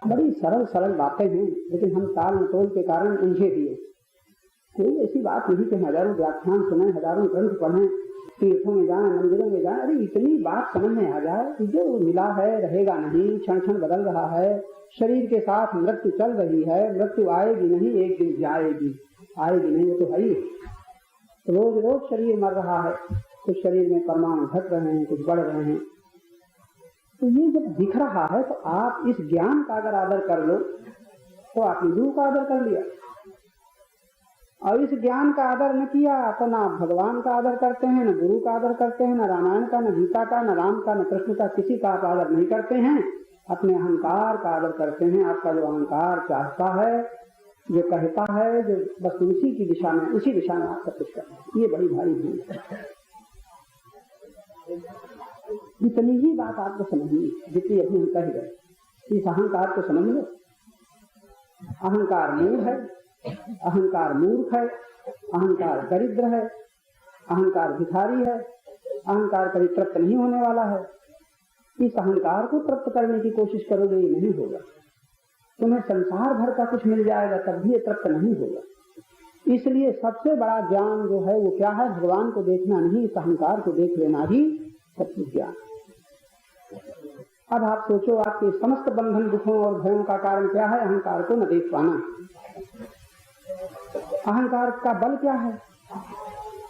बड़ी सरल सरल बातें हैं, लेकिन हम ताल मटोल के कारण उलझे दिए। कोई ऐसी बात नहीं कि हजारों व्याख्यान सुने, हजारों ग्रंथ पढ़ें, तीर्थों में जाए, मंदिरों में जाए, अरे इतनी बात समझ में आ जाए कि जो मिला है रहेगा नहीं, क्षण क्षण बदल रहा है, शरीर के साथ मृत्यु चल रही है, मृत्यु आएगी नहीं, एक दिन जाएगी, आएगी नहीं, वो तो है ही। रोज रोज शरीर मर रहा है, कुछ शरीर में परमाणु घट रहे हैं, कुछ बढ़ रहे हैं। तो ये जब दिख रहा है तो आप इस ज्ञान का अगर आदर कर लो तो आपने गुरु का आदर कर लिया, और इस ज्ञान का आदर न किया तो ना भगवान का आदर करते हैं, न गुरु का आदर करते हैं, न रामायण का, न गीता का, न राम का, न कृष्ण का, किसी का आप आदर नहीं करते हैं। अपने अहंकार का आदर करते हैं। आपका जो अहंकार चाहता है, जो कहता है, जो बस उसी की दिशा में, उसी दिशा में आप सब कुछ करते हैं। ये बड़ी भारी भूल है। इतनी ही बात आपको समझनी जितनी अभी हम कह गए। इस अहंकार को समझ लो। अहंकार मूढ़ है, अहंकार मूर्ख है, अहंकार दरिद्र है, अहंकार भिखारी है, अहंकार कभी तृप्त नहीं होने वाला है। इस अहंकार को तृप्त करने की कोशिश करोगे, ये नहीं होगा। तुम्हें संसार भर का कुछ मिल जाएगा तब भी ये तृप्त नहीं होगा। इसलिए सबसे बड़ा ज्ञान जो है वो क्या है? भगवान को देखना नहीं, इस अहंकार को देख लेना ही सबसे ज्ञान। अब आप सोचो, आपके समस्त बंधन, दुखों और भयों का कारण क्या है? अहंकार को न देख पाना। अहंकार का बल क्या है?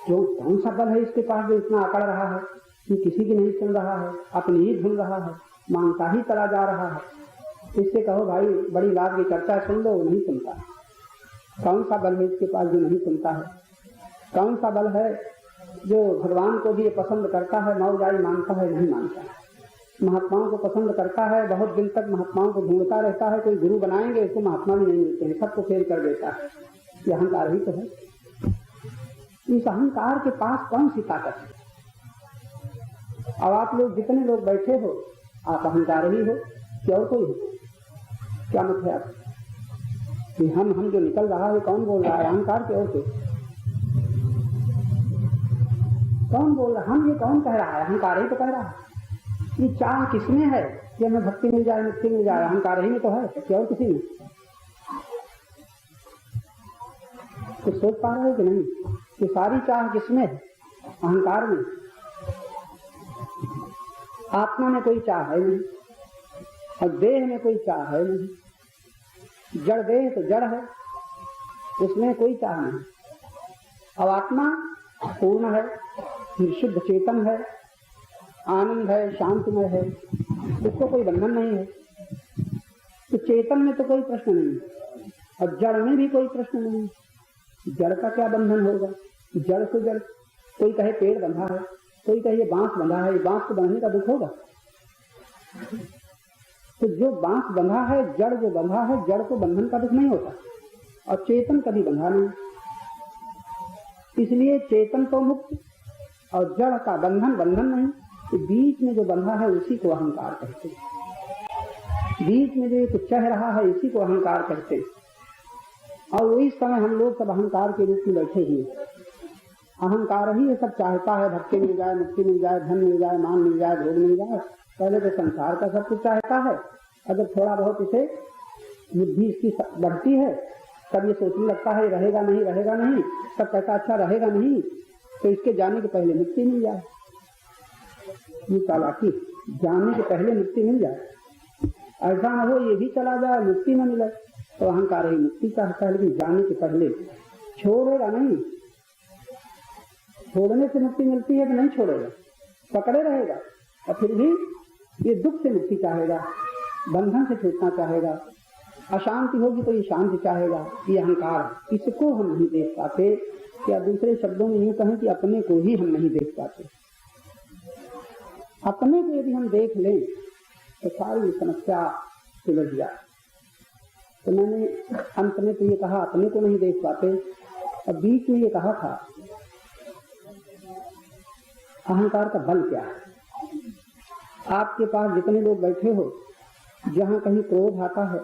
जो कौन सा बल है इसके पास जो इतना अकड़ रहा है कि किसी की नहीं सुन रहा है, अपनी ही धुन रहा है, मांगता ही चला जा रहा है। इससे कहो भाई बड़ी बात की चर्चा सुन लो, वो नहीं सुनता। कौन सा बल है इसके पास जो नहीं सुनता है? कौन सा बल है जो भगवान को भी पसंद करता है, मौजाई मानता है, नहीं मानता है? महात्माओं को पसंद करता है, बहुत दिन तक महात्माओं को ढूंढता रहता है, कोई गुरु बनाएंगे, इसको महात्मा भी नहीं मिलते हैं, सबको फेल कर देता है। ये अहंकार ही तो है। इस अहंकार के पास कौन सी ताकत है? अब आप लोग जितने लोग बैठे हो, आप अहंकार ही हो कि और कोई हो? क्या मत है आप कि हम जो निकल रहा है कौन बोल रहा है? अहंकार के और कोई? कौन बोल रहा है? हम ये कौन कह रहा है? अहंकार ही तो कह रहा है। ये चाह किसमें है कि हमें भक्ति मिल जाए, मुक्ति मिल जाए? अहंकार ही में तो है, क्या और किसी में? तो सोच पा रहे हो कि नहीं कि सारी चाह किसमें है? अहंकार में। आत्मा में कोई चाह है नहीं, और देह में कोई चाह है नहीं। जड़ देह तो जड़ है, उसमें कोई चाह नहीं। अब आत्मा पूर्ण है, शुद्ध चेतन है, आनंद है, शांतिमय है, उसको कोई बंधन नहीं है। तो चेतन में तो कोई प्रश्न नहीं, और जड़ में भी कोई प्रश्न नहीं। जड़ का क्या बंधन होगा? जड़ से जड़, कोई कहे पेड़ बंधा है, कोई कहे बांस बंधा है, बांस को बांधने का दुख होगा? तो जो बांस बंधा है, जड़ जो बंधा है, जड़ को बंधन का दुख नहीं होता, और चेतन कभी बंधा नहीं। इसलिए चेतन तो मुक्त और जड़ का बंधन बंधन नहीं। तो बीच में जो बंधा है उसी को अहंकार कहते हैं। बीच में जो एक चह रहा है इसी को अहंकार कहते हैं। और वही समय हम लोग सब अहंकार के रूप में बैठे हुए। अहंकार ही ये सब चाहता है, भक्ति मिल जाए, मुक्ति मिल जाए, धन मिल जाए, मान मिल जाए, भोग मिल जाए। पहले तो संसार का सब कुछ चाहता है। अगर थोड़ा बहुत इसे बुद्धि इसकी बढ़ती है तब ये सोचने लगता है रहेगा नहीं, रहेगा नहीं। तब कहता अच्छा रहेगा नहीं तो इसके जाने के पहले मुक्ति मिल जाए। ये चालाकी, जाने के पहले मुक्ति मिल जाए। ऐसा न हो ये भी चला जाए, मुक्ति न मिले। तो अहंकार ही मुक्ति चाहता है, लेकिन जाने के पहले छोड़ेगा नहीं। छोड़ने से मुक्ति मिलती है कि नहीं छोड़ेगा? पकड़े रहेगा, और फिर भी ये दुख से मुक्ति चाहेगा, बंधन से छूटना चाहेगा। अशांति होगी तो ये शांति चाहेगा। ये अहंकार, इसको हम नहीं देख पाते। या दूसरे शब्दों में यूं कहें कि अपने को ही हम नहीं देख पाते। अपने को यदि हम देख लें तो सारी समस्या सुलझ जाए। तो मैंने अंत में तो ये कहा अपने को नहीं देख पाते, और बीच में ये कहा था अहंकार का बल क्या है। आपके पास जितने लोग बैठे हो, जहाँ कहीं क्रोध आता है,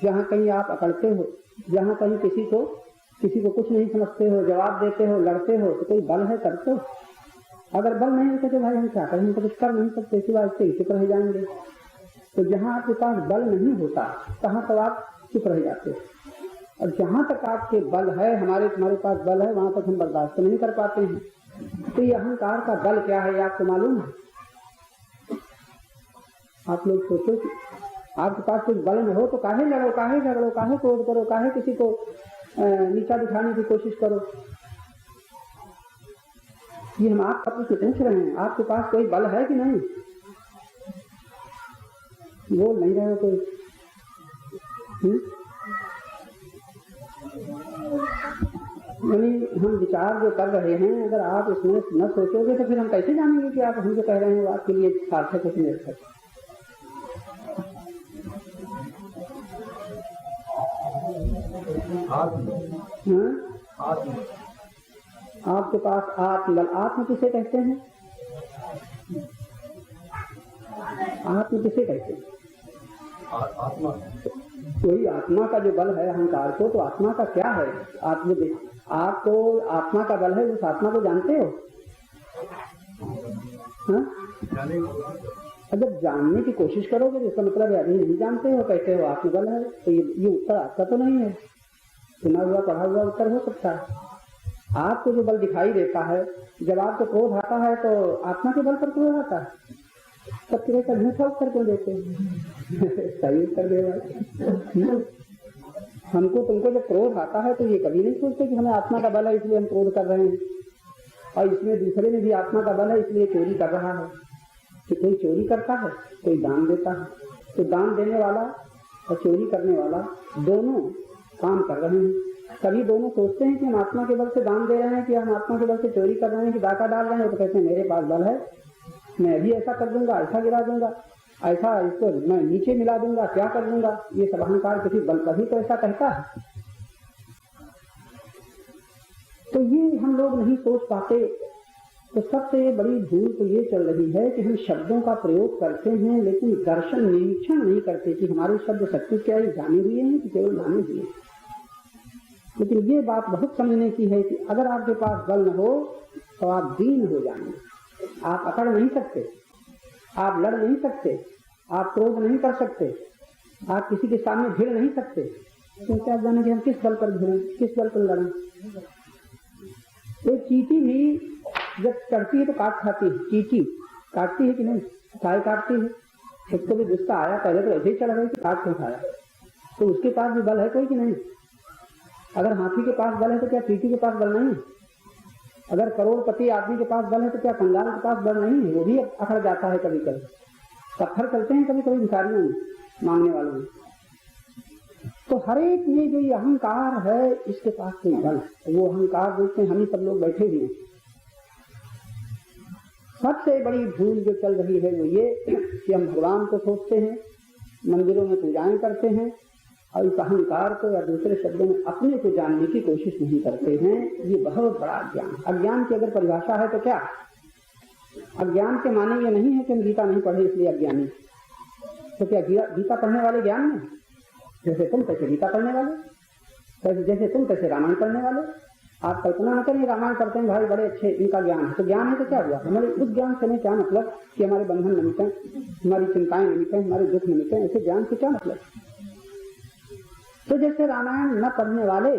जहाँ कहीं आप अकड़ते हो, जहाँ कहीं किसी को कुछ नहीं समझते हो, जवाब देते हो, लड़ते हो, तो कोई बल है? करते हो? अगर बल नहीं है तो भाई हम क्या करें? हम तो कुछ कर नहीं सकते, सिवाय इससे चुप रह जाएंगे। तो जहाँ आपके पास बल नहीं होता तहाँ तक आप चुप रह जाते हैं, और जहाँ तक आपके बल है, तुम्हारे पास बल है, वहां तक हम बर्दाश्त नहीं कर पाते हैं। तो ये अहंकार का बल क्या है आपको मालूम है? आप लोग सोचो कि आपके पास कुछ बल न हो तो काहे लड़ो, काहे झगड़ो, काहे क्रोध करो, काहे किसी को नीचा दिखाने की कोशिश करो। ये हम आप से पूछ रहे हैं, आपके पास कोई बल है कि नहीं? बोल नहीं रहे हो कोई? यानी हम विचार जो कर रहे हैं, अगर आप इसमें न सोचोगे तो फिर हम कैसे जानेंगे कि आप हम जो कह रहे हैं वो आपके लिए सार्थक है कि निरर्थक। आपके पास आत्मबल, आत्म किसे कहते हैं? आत्म किसे कहते हैं? आत्मा, कोई आत्मा का जो बल है अहंकार को, तो आत्मा का क्या है? आपको आत्मा का बल है, उस आत्मा को जानते हो? अगर जानने की कोशिश करोगे तो इसका मतलब अभी नहीं जानते हो, कहते हो आत्मबल है, तो ये उत्तर आपका तो नहीं है, सुना हुआ पढ़ा हुआ उत्तर हो सकता है। आपको जो बल दिखाई देता है, जब आपको क्रोध आता है तो आत्मा के बल पर क्रोध आता है, सब तरह का झूठा उत्तर क्यों देते हैं? सही उत्तर देगा। हमको तुमको जब क्रोध आता है तो ये कभी नहीं सोचते कि हमें आत्मा का बल है इसलिए हम क्रोध कर रहे हैं, और इसमें दूसरे में भी आत्मा का बल है इसलिए चोरी कर रहा है। कि कोई चोरी करता है, कोई दान देता है, तो दान देने वाला और चोरी करने वाला दोनों काम कर रहे हैं। कभी दोनों सोचते हैं कि हम आत्मा के बल से दान दे रहे हैं कि हम आत्मा के बल से चोरी कर रहे हैं कि डाका डाल रहे हैं, तो कहते हैं मेरे पास बल है, मैं अभी ऐसा कर दूंगा, ऐसा गिरा दूंगा, ऐसा इसको मैं नीचे मिला दूंगा, क्या कर दूंगा। ये सब अहंकार किसी बल पर ही तो ऐसा कहता है। तो ये हम लोग नहीं सोच पाते। तो सबसे बड़ी भूल तो ये चल रही है कि हम शब्दों का प्रयोग करते हैं लेकिन दर्शन निरीक्षण नहीं करते कि हमारे शब्द सत्य क्या ही जाने हुए हैं कि केवल जाने हुए हैं। लेकिन ये बात बहुत समझने की है कि अगर आपके पास बल न हो तो आप दीन हो जाएंगे, आप अकड़ नहीं सकते, आप लड़ नहीं सकते, आप क्रोध नहीं कर सकते, आप किसी के सामने भिड़ नहीं सकते। तो क्या जाने कि हम किस बल पर भिड़ें, किस बल पर लड़ें। एक चींटी भी जब चढ़ती है तो काट खाती है, चींटी काटती है कि नहीं? काय काटती है। उसको भी गुस्सा आया, पहले तो ऐसे ही चढ़ गई कि काट क्यों खाया, तो उसके पास भी बल है कोई कि नहीं? अगर हाथी के पास बल है तो क्या चींटी के पास बल नहीं? अगर करोड़पति आदमी के पास बल है तो क्या कंगाल के पास बल नहीं है? वो भी अखड़ जाता है कभी कभी, पत्थर चलते हैं कभी कभी भिखारियों में, मांगने वालों में। तो हर एक ये जो ये अहंकार है इसके पास कोई बल है, वो अहंकार देखते हैं हम ही सब लोग बैठे हुए। सबसे बड़ी भूल जो चल रही है वो ये कि हम भगवान को सोचते हैं, मंदिरों में पूजाएं करते हैं, और इस अहंकार को या दूसरे शब्दों में अपने को जानने की कोशिश नहीं करते हैं। ये बहुत बड़ा अज्ञान। अज्ञान की अगर परिभाषा है तो क्या? अज्ञान के माने ये नहीं है कि हम गीता नहीं पढ़े इसलिए अज्ञानी। तो क्या गीता पढ़ने वाले ज्ञान में? जैसे तुम तैसे गीता पढ़ने वाले, जैसे तुम तैसे रामायण पढ़ने वाले। आप कल्पना न करें रामायण पढ़ते हैं भाई बड़े अच्छे, इनका ज्ञान है, तो ज्ञान है तो क्या हुआ? हमारे उस ज्ञान से क्या मतलब कि हमारे बंधन न मिटे, हमारी चिंताएं न मिटे, हमारे दुख न मिटे, ऐसे ज्ञान से क्या मतलब? तो जैसे रामायण न पढ़ने वाले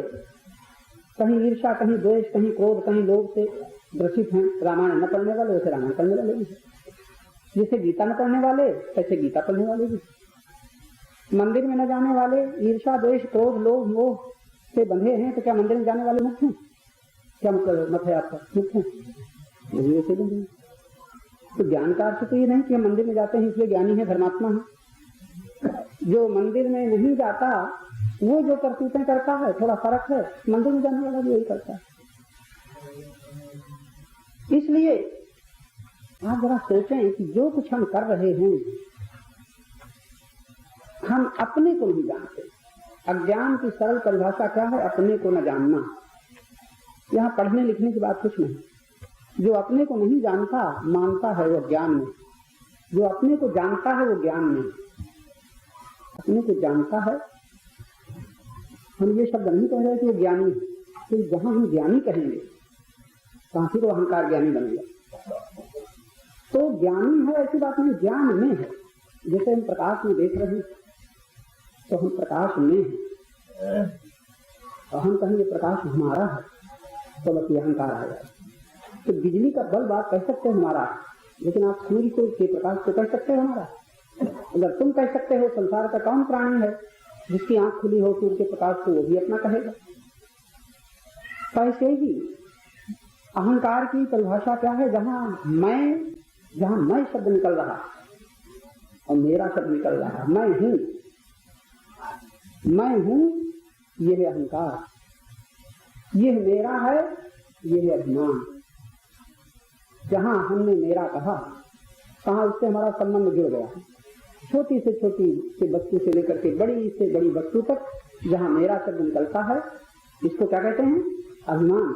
कहीं ईर्ष्या, कहीं द्वेष, कहीं क्रोध, कहीं लोभ से ग्रसित हैं, रामायण न पढ़ने वाले वैसे रामायण पढ़ने वाले भी। जैसे गीता न पढ़ने वाले तैसे गीता पढ़ने वाले भी। मंदिर में न जाने वाले ईर्ष्या, द्वेष, क्रोध, लोभ, मोह से बंधे हैं, तो क्या मंदिर में जाने वाले मुक्त हैं? क्या मतलब मत है आपका? मुक्त है ऐसे बंधे। तो ज्ञान का अर्थ तो ये नहीं कि हम मंदिर में जाते हैं इसलिए ज्ञानी है, धर्मात्मा है। जो मंदिर में नहीं जाता वो जो करतूतें करता है, थोड़ा फर्क है। मंदिर में जाने वाला भी यही करता है। इसलिए आप जरा सोचें कि जो कुछ हम कर रहे हैं हम अपने को नहीं जानते। अज्ञान की सरल परिभाषा क्या है? अपने को न जानना। यहाँ पढ़ने लिखने की बात कुछ नहीं। जो अपने को नहीं जानता मानता है वो ज्ञान में, जो अपने को जानता है वो ज्ञान में। अपने को जानता है, हम ये शब्द नहीं कह रहे कि वो ज्ञानी है, तो जहां हम ज्ञानी कहेंगे वहां से तो अहंकार ज्ञानी बनेगा। तो ज्ञानी है ऐसी बात नहीं, ज्ञान में है। जैसे हम प्रकाश में देख रहे हैं तो हम प्रकाश में हैं और हम कहेंगे प्रकाश हमारा है तो बस ये अहंकार आ जाए। तो बिजली का बल्ब आप कह सकते हो हमारा, लेकिन आप सूर्य को के प्रकाश को कह सकते हो हमारा? अगर तुम कह सकते हो संसार का कौन प्राणी है जिसकी आंख खुली हो सूर्य के प्रकाश को, वो भी अपना कहेगा। ऐसे ही अहंकार की परिभाषा क्या है? जहां मैं शब्द निकल रहा और मेरा शब्द निकल रहा, मैं हूं, ये है अहंकार, ये मेरा है, ये है अभिमान। जहां हमने मेरा कहा उससे हमारा संबंध जुड़ गया। छोटी से छोटी से वस्तु से लेकर के बड़ी से बड़ी वस्तु तक जहां मेरा शब्द निकलता है इसको क्या कहते हैं? अभिमान।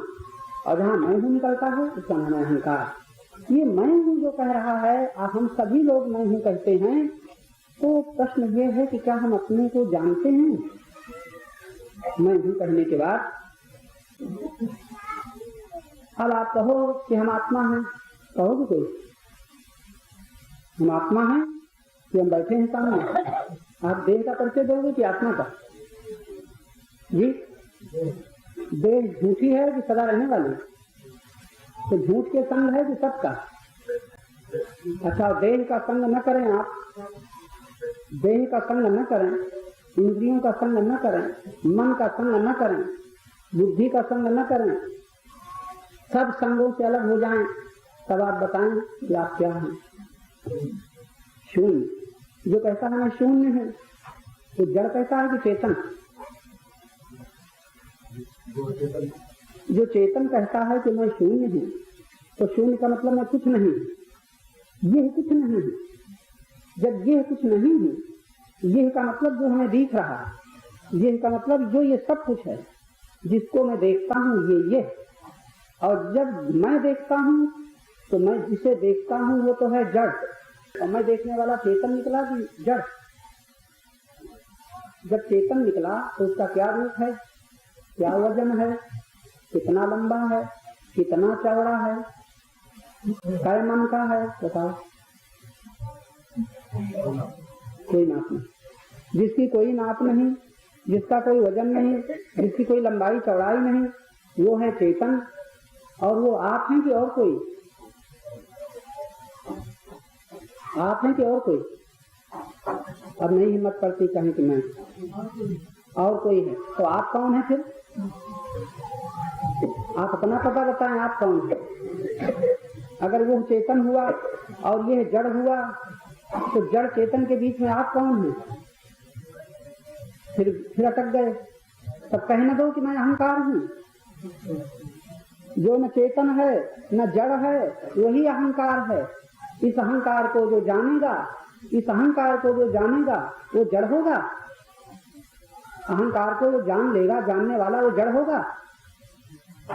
और जहां मैं हूं निकलता है उसका नाम है अहंकार। ये मैं हूं जो कह रहा है, हम सभी लोग मैं हूं कहते हैं, तो प्रश्न ये है कि क्या हम अपने को जानते हैं? मैं हूं कहने के बाद अब आप कहो कि हम आत्मा हैं, कहोगे कोई? हम आत्मा हैं कि हम बैठे हैं सामने? आप देह का परिचय दोगे कि आत्मा का? जी, देह झूठी है कि सदा रहने वाली? तो झूठ के संग है कि सबका? अच्छा, देह का संग न करें आप, देह का संग न करें, इंद्रियों का संग न करें, मन का संग न करें, बुद्धि का संग न करें, सब संगों से अलग हो जाएं, तब आप बताएं कि आप क्या हैं? शून्य। जो कहता है मैं शून्य है तो जड़ कहता है कि चेतन? जो चेतन कहता है कि मैं शून्य हूं तो शून्य का मतलब मैं कुछ नहीं, ये कुछ नहीं है। जब ये कुछ नहीं है, ये का मतलब जो हमें दिख रहा है, ये का मतलब जो ये सब कुछ है जिसको मैं देखता हूँ, ये। और जब मैं देखता हूँ तो मैं जिसे देखता हूँ वो तो है जड़, और मैं देखने वाला चेतन निकला कि जड़? जब चेतन निकला तो उसका क्या रूप है, क्या वजन है, कितना लंबा है, कितना चौड़ा है, कै मन का है, बताओ? कोई नाप नहीं, जिसकी कोई नाप नहीं, जिसका कोई वजन नहीं, जिसकी कोई लंबाई चौड़ाई नहीं, वो है चेतन। और वो आप हैं कि और कोई? आप हैं कि और कोई? अब नहीं हिम्मत करती कहें कि मैं, और कोई है। तो आप कौन है फिर? आप अपना पता बताएं, आप कौन है? अगर वो चेतन हुआ और ये जड़ हुआ तो जड़ चेतन के बीच में आप कौन हैं? फिर अटक गए। तब कहने दो कि मैं अहंकार हूँ। जो न चेतन है न जड़ है वही अहंकार है। इस अहंकार को जो जानेगा, इस अहंकार को जो जानेगा वो जड़ होगा। अहंकार को जो जान लेगा, जानने वाला, वो जड़ होगा।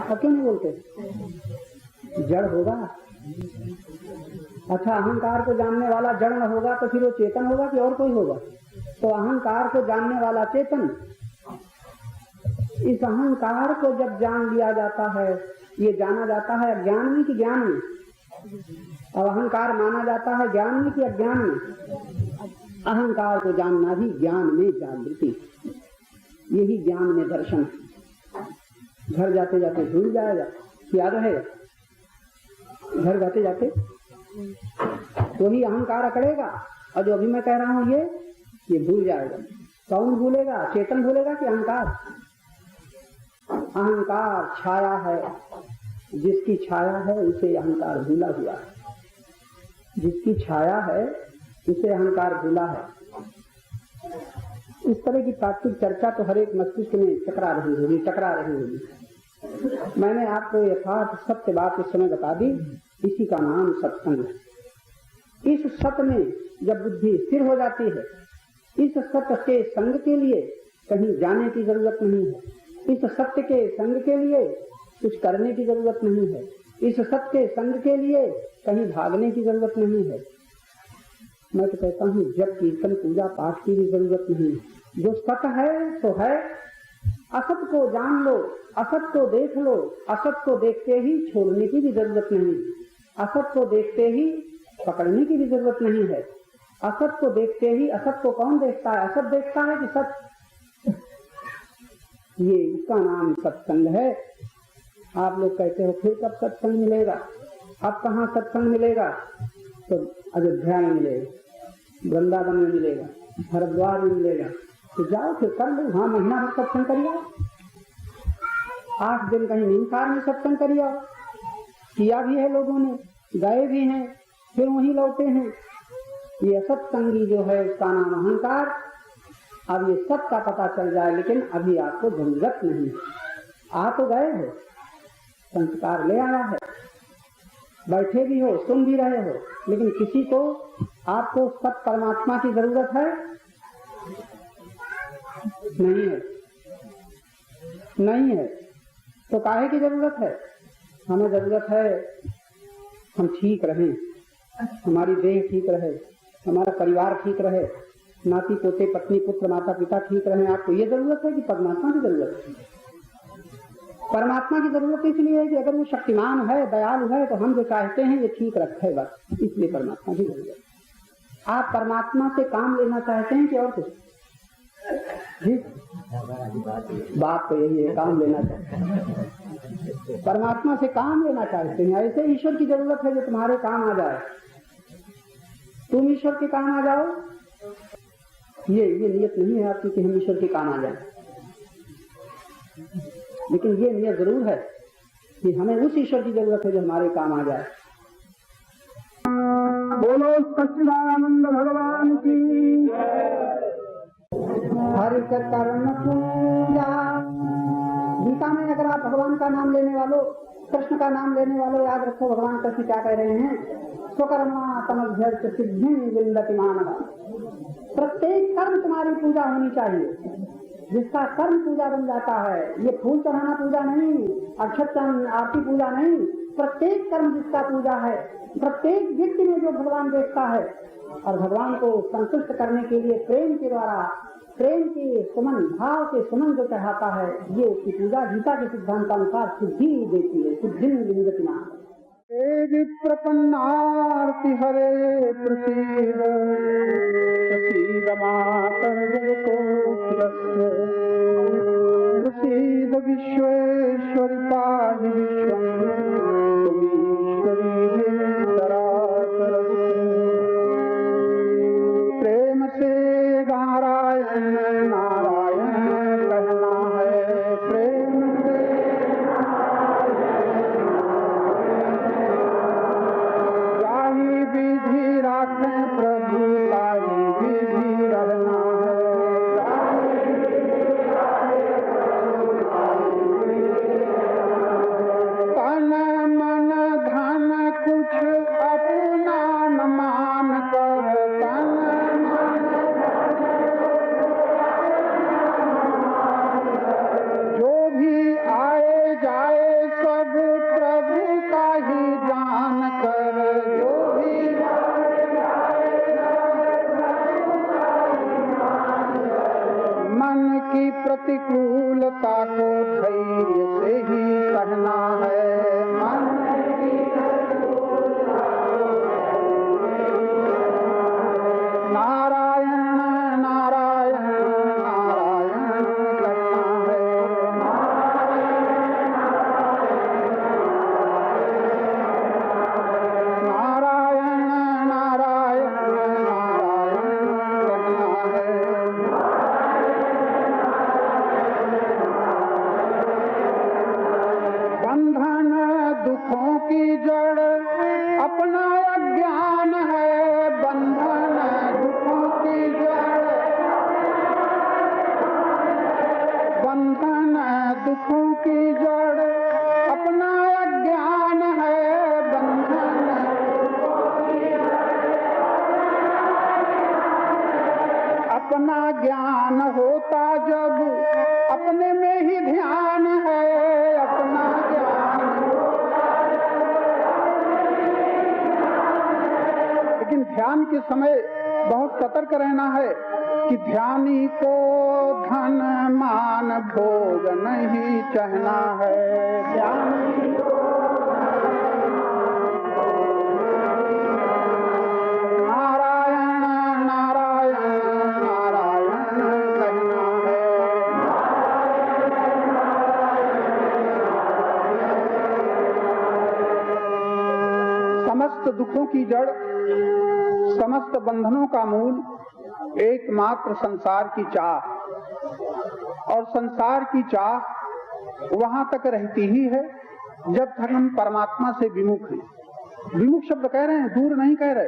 अब क्यों नहीं बोलते? जड़ होगा। अच्छा, अहंकार को जानने वाला जड़ न होगा तो फिर वो चेतन होगा कि और कोई होगा? तो अहंकार को जानने वाला चेतन। इस अहंकार को जब जान लिया जाता है, ये जाना जाता है अज्ञान में कि ज्ञान में? अब अहंकार माना जाता है ज्ञान में कि अज्ञान में? अहंकार को जानना ही ज्ञान में जागृति, यही ज्ञान में दर्शन। घर जाते जाते भूल जाएगा, याद रहेगा? घर जाते जाते वही अहंकार अकड़ेगा, और जो अभी मैं कह रहा हूं ये भूल जाएगा। कौन भूलेगा? चेतन भूलेगा कि अहंकार? अहंकार छाया है, जिसकी छाया है उसे अहंकार भूला हुआ है। जिसकी छाया है उसे अहंकार भूला है। इस तरह की तात्विक चर्चा तो हर एक मस्तिष्क में टकरा रही होगी। मैंने आपको यथार्थ सत्य बात इस समय बता दी, इसी का नाम सत्संग है। इस सत्य में जब बुद्धि स्थिर हो जाती है, इस सत्य के संग के लिए कहीं जाने की जरूरत नहीं है। इस सत्य के संग के लिए कुछ करने की जरूरत नहीं है। इस सत्य के संग के लिए कहीं भागने की जरूरत नहीं है। मैं तो कहता हूँ जब कीर्तन पूजा पाठ की भी जरूरत नहीं है। जो सत्य है तो है। असत को जान लो, असत को देख लो, असत को देखते ही छोड़ने की भी जरूरत नहीं, असत को देखते ही पकड़ने की भी जरूरत नहीं है। असत को देखते ही, असत को कौन देखता है? असत देखता है कि सत? ये इसका नाम सत्संग है। आप लोग कहते हो फिर कब सत्संग मिलेगा? अब कहाँ सत्संग मिलेगा? तो अयोध्या में मिलेगा, वृंदावन में मिलेगा, हरिद्वार में मिलेगा। तो जाओ फिर कर लो, हाँ महीना भर सत्संग करिए, 8 दिन कहीं नीमसार में सत्संग करिए। किया भी है लोगों ने, गए भी हैं, फिर वहीं लौटे हैं। ये असत्संगी जो है उसका नाम अहंकार। अब ये सब का पता चल जाए, लेकिन अभी आपको जरूरत नहीं। आ तो गए हो, संस्कार ले आया है, बैठे भी हो, सुन भी रहे हो, लेकिन किसी को आपको सत परमात्मा की जरूरत है? नहीं है, नहीं है। तो काहे की जरूरत है? हमें जरूरत है हम ठीक रहें, हमारी देह ठीक रहे, हमारा परिवार ठीक रहे, नाती पोते पत्नी पुत्र माता पिता ठीक रहे। आपको ये जरूरत है कि परमात्मा की जरूरत है? परमात्मा की जरूरत इसलिए है कि अगर वो शक्तिमान है, दयालु है, तो हम जो चाहते हैं ये ठीक रखे, बस इसलिए परमात्मा की जरूरत है। आप परमात्मा से काम लेना चाहते हैं कि और कुछ? बात तो यही है, काम लेना चाहते हैं, परमात्मा से काम लेना चाहते हैं। ऐसे ईश्वर की जरूरत है जो तुम्हारे काम आ जाए, तुम ईश्वर के काम आ जाओ। ये नियत नहीं है आपकी कि हम ईश्वर के काम आ जाए, लेकिन ये नियत जरूर है कि हमें उस ईश्वर की जरूरत है जो हमारे काम आ जाए। बोलो सच्चिदानंद भगवान की। हरि कर्ण पूजा। गीता में अगर आप भगवान का नाम लेने वालों, कृष्ण का नाम लेने वालों, याद रखो भगवान कृष्ण क्या कह रहे हैं? स्वकर्मा तमभ्यर्थ सिद्धिं विन्दति मानव। प्रत्येक कर्म तुम्हारी पूजा होनी चाहिए। जिसका कर्म पूजा बन जाता है, ये फूल चढ़ाना पूजा नहीं, अक्षत आरती पूजा नहीं, प्रत्येक कर्म जिसका पूजा है, प्रत्येक व्यक्ति में जो भगवान देखता है और भगवान को संतुष्ट करने के लिए प्रेम के द्वारा, प्रेम के सुमन, भाव के सुमन जो चढ़ाता है, ये उसकी पूजा गीता के सिद्धांतानुसार सिद्धि देती है। सिद्धि विन्दति मानव। प्रपन्नार्ति हरे प्रसीद प्रसीद मातर जगतोऽखिलस्य प्रसीद विश्वेश्वरि पाहि विश्वं त्वमीश्वरी हे चराचरस्य। प्रेम से नारायण नारायण कहना है, प्रेम से विधि राखें प्रभु ताही विधि रहना है। तन मन धन कुछ अपना न मान कर, तन जो भी आए जाए सब प्रभु का ही जान कर, की प्रतिकूलता को धैर्य से ही सहना है। मन नारायण नारायण नारायण कहना है। नारायण नारायण नारायण कहना है। बंधन दुखों की जड़ अपना अज्ञान है, बंधन दुखों की जड़, बंधन दुखों की जड़ अपना अज्ञान है, बंधन अपना ज्ञान होता जब अपने में ही ध्यान है, अपना ज्ञान। लेकिन ध्यान के समय बहुत सतर्क रहना है कि ध्यानी को धन मान भोग नहीं चाहना है। ध्यानी नारायण समस्त दुखों की जड़, समस्त बंधनों का मूल एकमात्र संसार की चाह, और संसार की चाह वहां तक रहती ही है जब तक हम परमात्मा से विमुख हैं। विमुख शब्द कह रहे हैं, दूर नहीं कह रहे।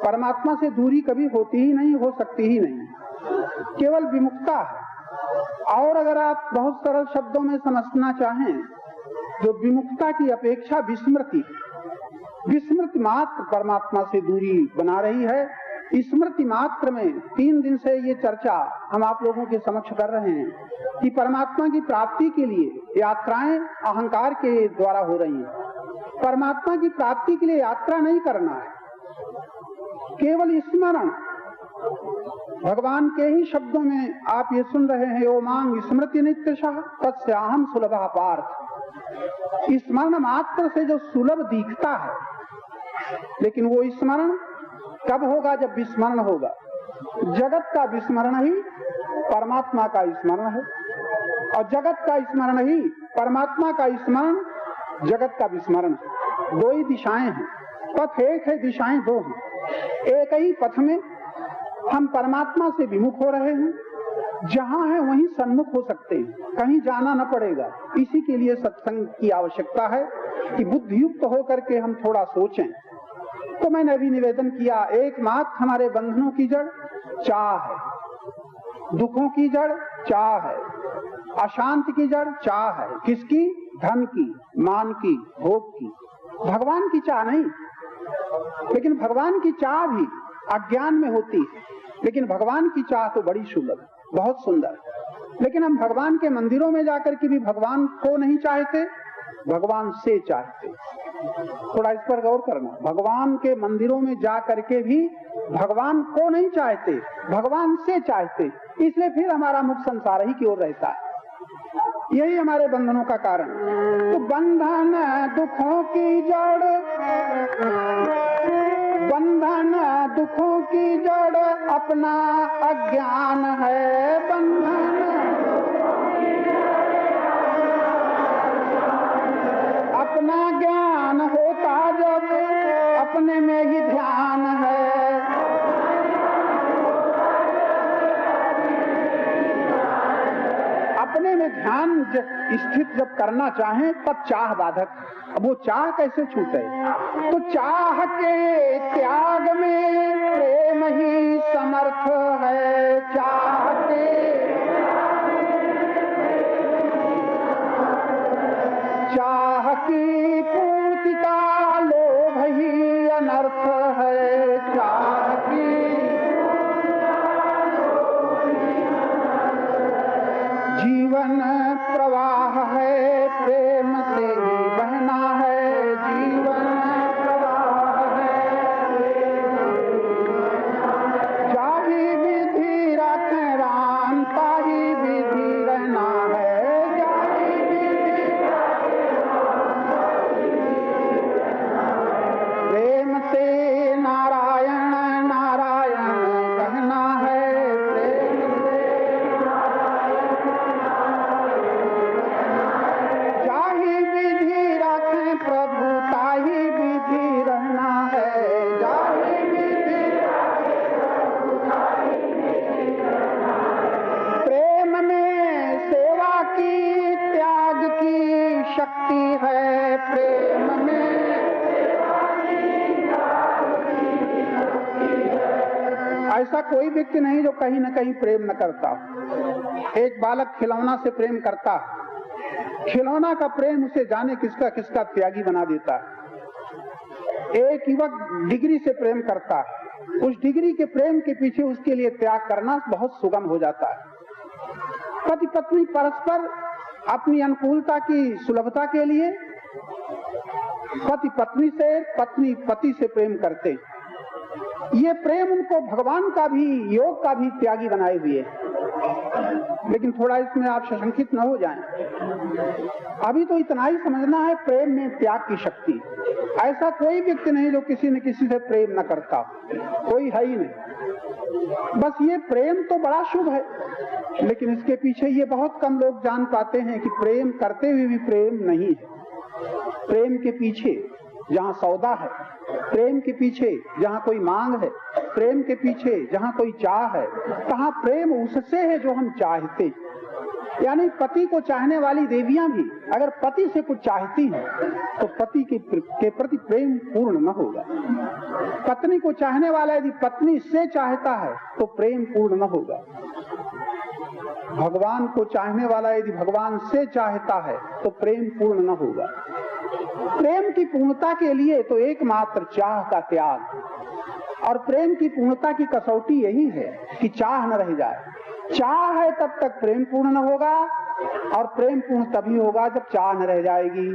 परमात्मा से दूरी कभी होती ही नहीं, हो सकती ही नहीं, केवल विमुखता है। और अगर आप बहुत सरल शब्दों में समझना चाहें, जो विमुखता की अपेक्षा विस्मृति, विस्मृति मात्र परमात्मा से दूरी बना रही है। स्मृति मात्र में 3 दिन से ये चर्चा हम आप लोगों के समक्ष कर रहे हैं कि परमात्मा की प्राप्ति के लिए यात्राएं अहंकार के द्वारा हो रही हैं। परमात्मा की प्राप्ति के लिए यात्रा नहीं करना है, केवल स्मरण। भगवान के ही शब्दों में आप ये सुन रहे हैं, ओ मांग स्मृति नित्यशः तत्स्याहं सुलभः पार्थ। स्मरण मात्र से जो सुलभ दिखता है, लेकिन वो स्मरण कब होगा? जब विस्मरण होगा। जगत का विस्मरण ही परमात्मा का स्मरण है, और जगत का स्मरण ही परमात्मा का स्मरण जगत का विस्मरण है। 2 ही दिशाएं हैं, पथ एक है, दिशाएं 2 हैं। एक ही पथ में हम परमात्मा से विमुख हो रहे हैं, जहां है वहीं सन्मुख हो सकते हैं, कहीं जाना न पड़ेगा। इसी के लिए सत्संग की आवश्यकता है कि बुद्धियुक्त होकर के हम थोड़ा सोचें। तो मैंने अभी निवेदन किया, एकमात्र हमारे बंधनों की जड़ चाह है, दुखों की जड़ चाह है, अशांति की जड़ चाह है। किसकी? धन की, मान की, भोग की। भगवान की चाह नहीं। लेकिन भगवान की चाह भी अज्ञान में होती है, लेकिन भगवान की चाह तो बड़ी सुलभ, बहुत सुंदर। लेकिन हम भगवान के मंदिरों में जाकर के भी भगवान को नहीं चाहते, भगवान से चाहते। थोड़ा इस पर गौर करना। भगवान के मंदिरों में जा करके भी भगवान को नहीं चाहते, भगवान से चाहते। इसलिए फिर हमारा मुख संसार ही की ओर रहता है। यही हमारे बंधनों का कारण। तो बंधन दुखों की जड़, बंधन दुखों की जड़ अपना अज्ञान है। बंधन अपना ज्ञान होता जब अपने में ही ध्यान है। अपने में ध्यान स्थित जब करना चाहें तब चाह बाधक। अब वो चाह कैसे छूटे? तो चाह के त्याग में प्रेम ही समर्थ है। चाह के चाह की पूर्ति का लोभ ही अनर्थ है। चाह की जीवन प्रवाह है, प्रेम से ही बहना है। जीवन प्रवाह है, जाहि विधि रखें राम ताहि विधि रहना है। जाहि विधि प्रेम से नारायण नारायण कहना है। शक्ति है प्रेम में। ऐसा कोई व्यक्ति नहीं जो कहीं न कहीं प्रेम न करता हो। एक बालक खिलौना से प्रेम करता है, खिलौना का प्रेम उसे जाने किसका किसका त्यागी बना देता है। एक युवक डिग्री से प्रेम करता है, उस डिग्री के प्रेम के पीछे उसके लिए त्याग करना बहुत सुगम हो जाता है। पति पत्नी परस्पर अपनी अनुकूलता की सुलभता के लिए पति पत्नी से, पत्नी पति से प्रेम करते। ये प्रेम उनको भगवान का भी, योग का भी त्यागी बनाए हुए है। लेकिन थोड़ा इसमें आप सशंकित न हो जाएं। अभी तो इतना ही समझना है, प्रेम में त्याग की शक्ति। ऐसा कोई व्यक्ति नहीं जो किसी न किसी से प्रेम न करता, कोई है ही नहीं। बस ये प्रेम तो बड़ा शुभ है, लेकिन इसके पीछे ये बहुत कम लोग जान पाते हैं कि प्रेम करते हुए भी प्रेम नहीं है। प्रेम के पीछे जहाँ सौदा है, प्रेम के पीछे जहाँ कोई मांग है, प्रेम के पीछे जहाँ कोई चाह है, कहाँ प्रेम उससे है जो हम चाहते। यानी पति को चाहने वाली देवियां भी अगर पति से कुछ चाहती हैं तो पति के प्रति प्रेम पूर्ण न होगा। पत्नी को चाहने वाला यदि पत्नी से चाहता है तो प्रेम पूर्ण न होगा। भगवान को चाहने वाला यदि भगवान से चाहता है तो प्रेम पूर्ण न होगा। प्रेम की पूर्णता के लिए तो एकमात्र चाह का त्याग, और प्रेम की पूर्णता की कसौटी यही है कि चाह न रह जाए। चाह है तब तक प्रेम पूर्ण न होगा, और प्रेम पूर्ण तभी होगा जब चाह न रह जाएगी।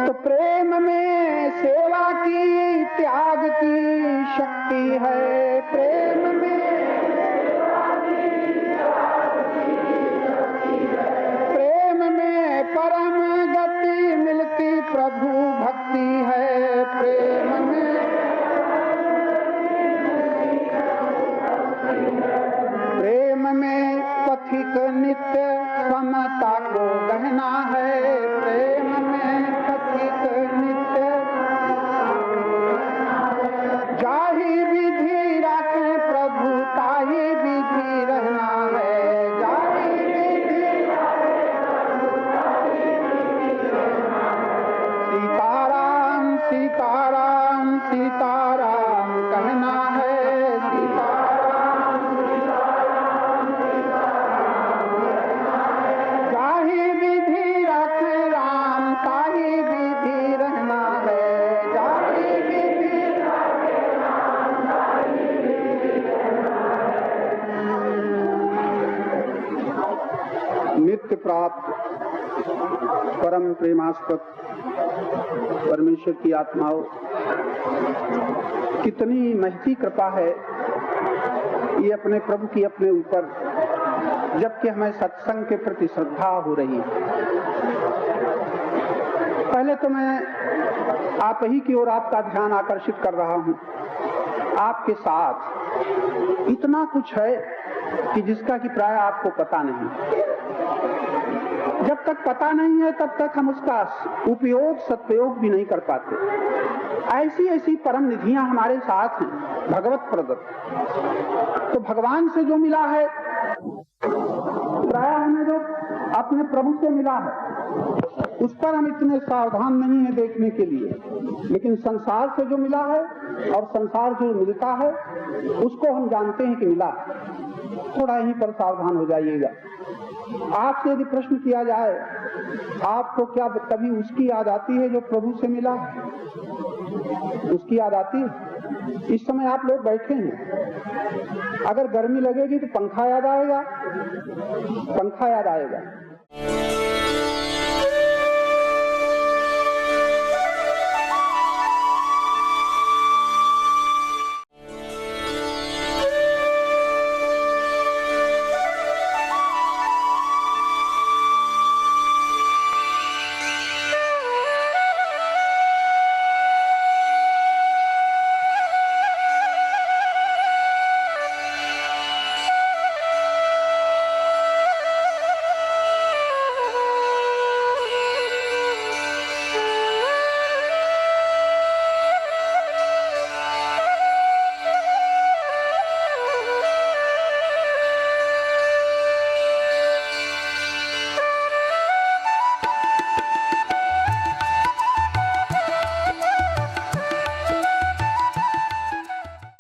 तो प्रेम में सेवा की त्याग की शक्ति है, प्रेम में परम गति मिलती प्रभु भक्ति है। प्रेम में पथिक नित्य समता को गहना है। प्रेम में पथिक नित्य जाहि विधि राखे प्रभु ताहि विधि रहना है। सीताराम सीताराम कहना है। सीताराम सीताराम जाहि विधि रखे राम ताहि विधि रहना है। जाहि विधि रखे राम ताहि विधि रहना है। नित्य प्राप्त परम प्रेमास्पद परमेश्वर की आत्माओं, कितनी महती कृपा है ये अपने प्रभु की अपने ऊपर, जबकि हमें सत्संग के प्रति श्रद्धा हो रही है। पहले तो मैं आप ही की ओर आपका ध्यान आकर्षित कर रहा हूं। आपके साथ इतना कुछ है कि जिसका कि प्राय आपको पता नहीं। जब तक पता नहीं है तब तक हम उसका उपयोग सदुपयोग भी नहीं कर पाते। ऐसी ऐसी परम निधियां हमारे साथ हैं भगवत प्रदत्त। तो भगवान से जो मिला है, प्राय हमें जो अपने प्रभु से मिला है उस पर हम इतने सावधान नहीं है देखने के लिए, लेकिन संसार से जो मिला है और संसार जो मिलता है उसको हम जानते हैं कि मिला। थोड़ा यहीं पर सावधान हो जाइएगा। आपसे यदि प्रश्न किया जाए आपको क्या कभी उसकी याद आती है जो प्रभु से मिला? उसकी याद आती है? इस समय आप लोग बैठे हैं, अगर गर्मी लगेगी तो पंखा याद आएगा, पंखा याद आएगा।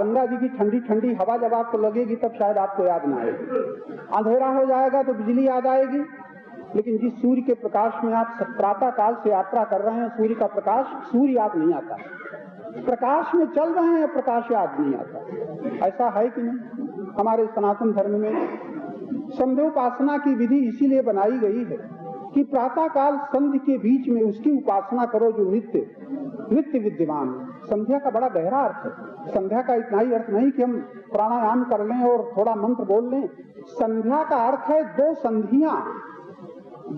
गंगा जी की ठंडी ठंडी हवा जब आपको लगेगी तब शायद आपको याद ना आएगी। अंधेरा हो जाएगा तो बिजली याद आएगी, लेकिन जिस सूर्य के प्रकाश में आप प्रातः काल से यात्रा कर रहे हैं, सूर्य का प्रकाश, सूर्य याद नहीं आता। प्रकाश में चल रहे हैं, प्रकाश याद नहीं आता। ऐसा है कि नहीं? हमारे सनातन धर्म में संध्योपासना की विधि इसीलिए बनाई गई है कि प्रातः काल संध्या के बीच में उसकी उपासना करो जो नित्य नित्य विद्यमान है। संध्या का बड़ा गहरा अर्थ है। संध्या का इतना ही अर्थ नहीं कि हम प्राणायाम कर लें और थोड़ा मंत्र बोल लें। संध्या का अर्थ है दो संधियां,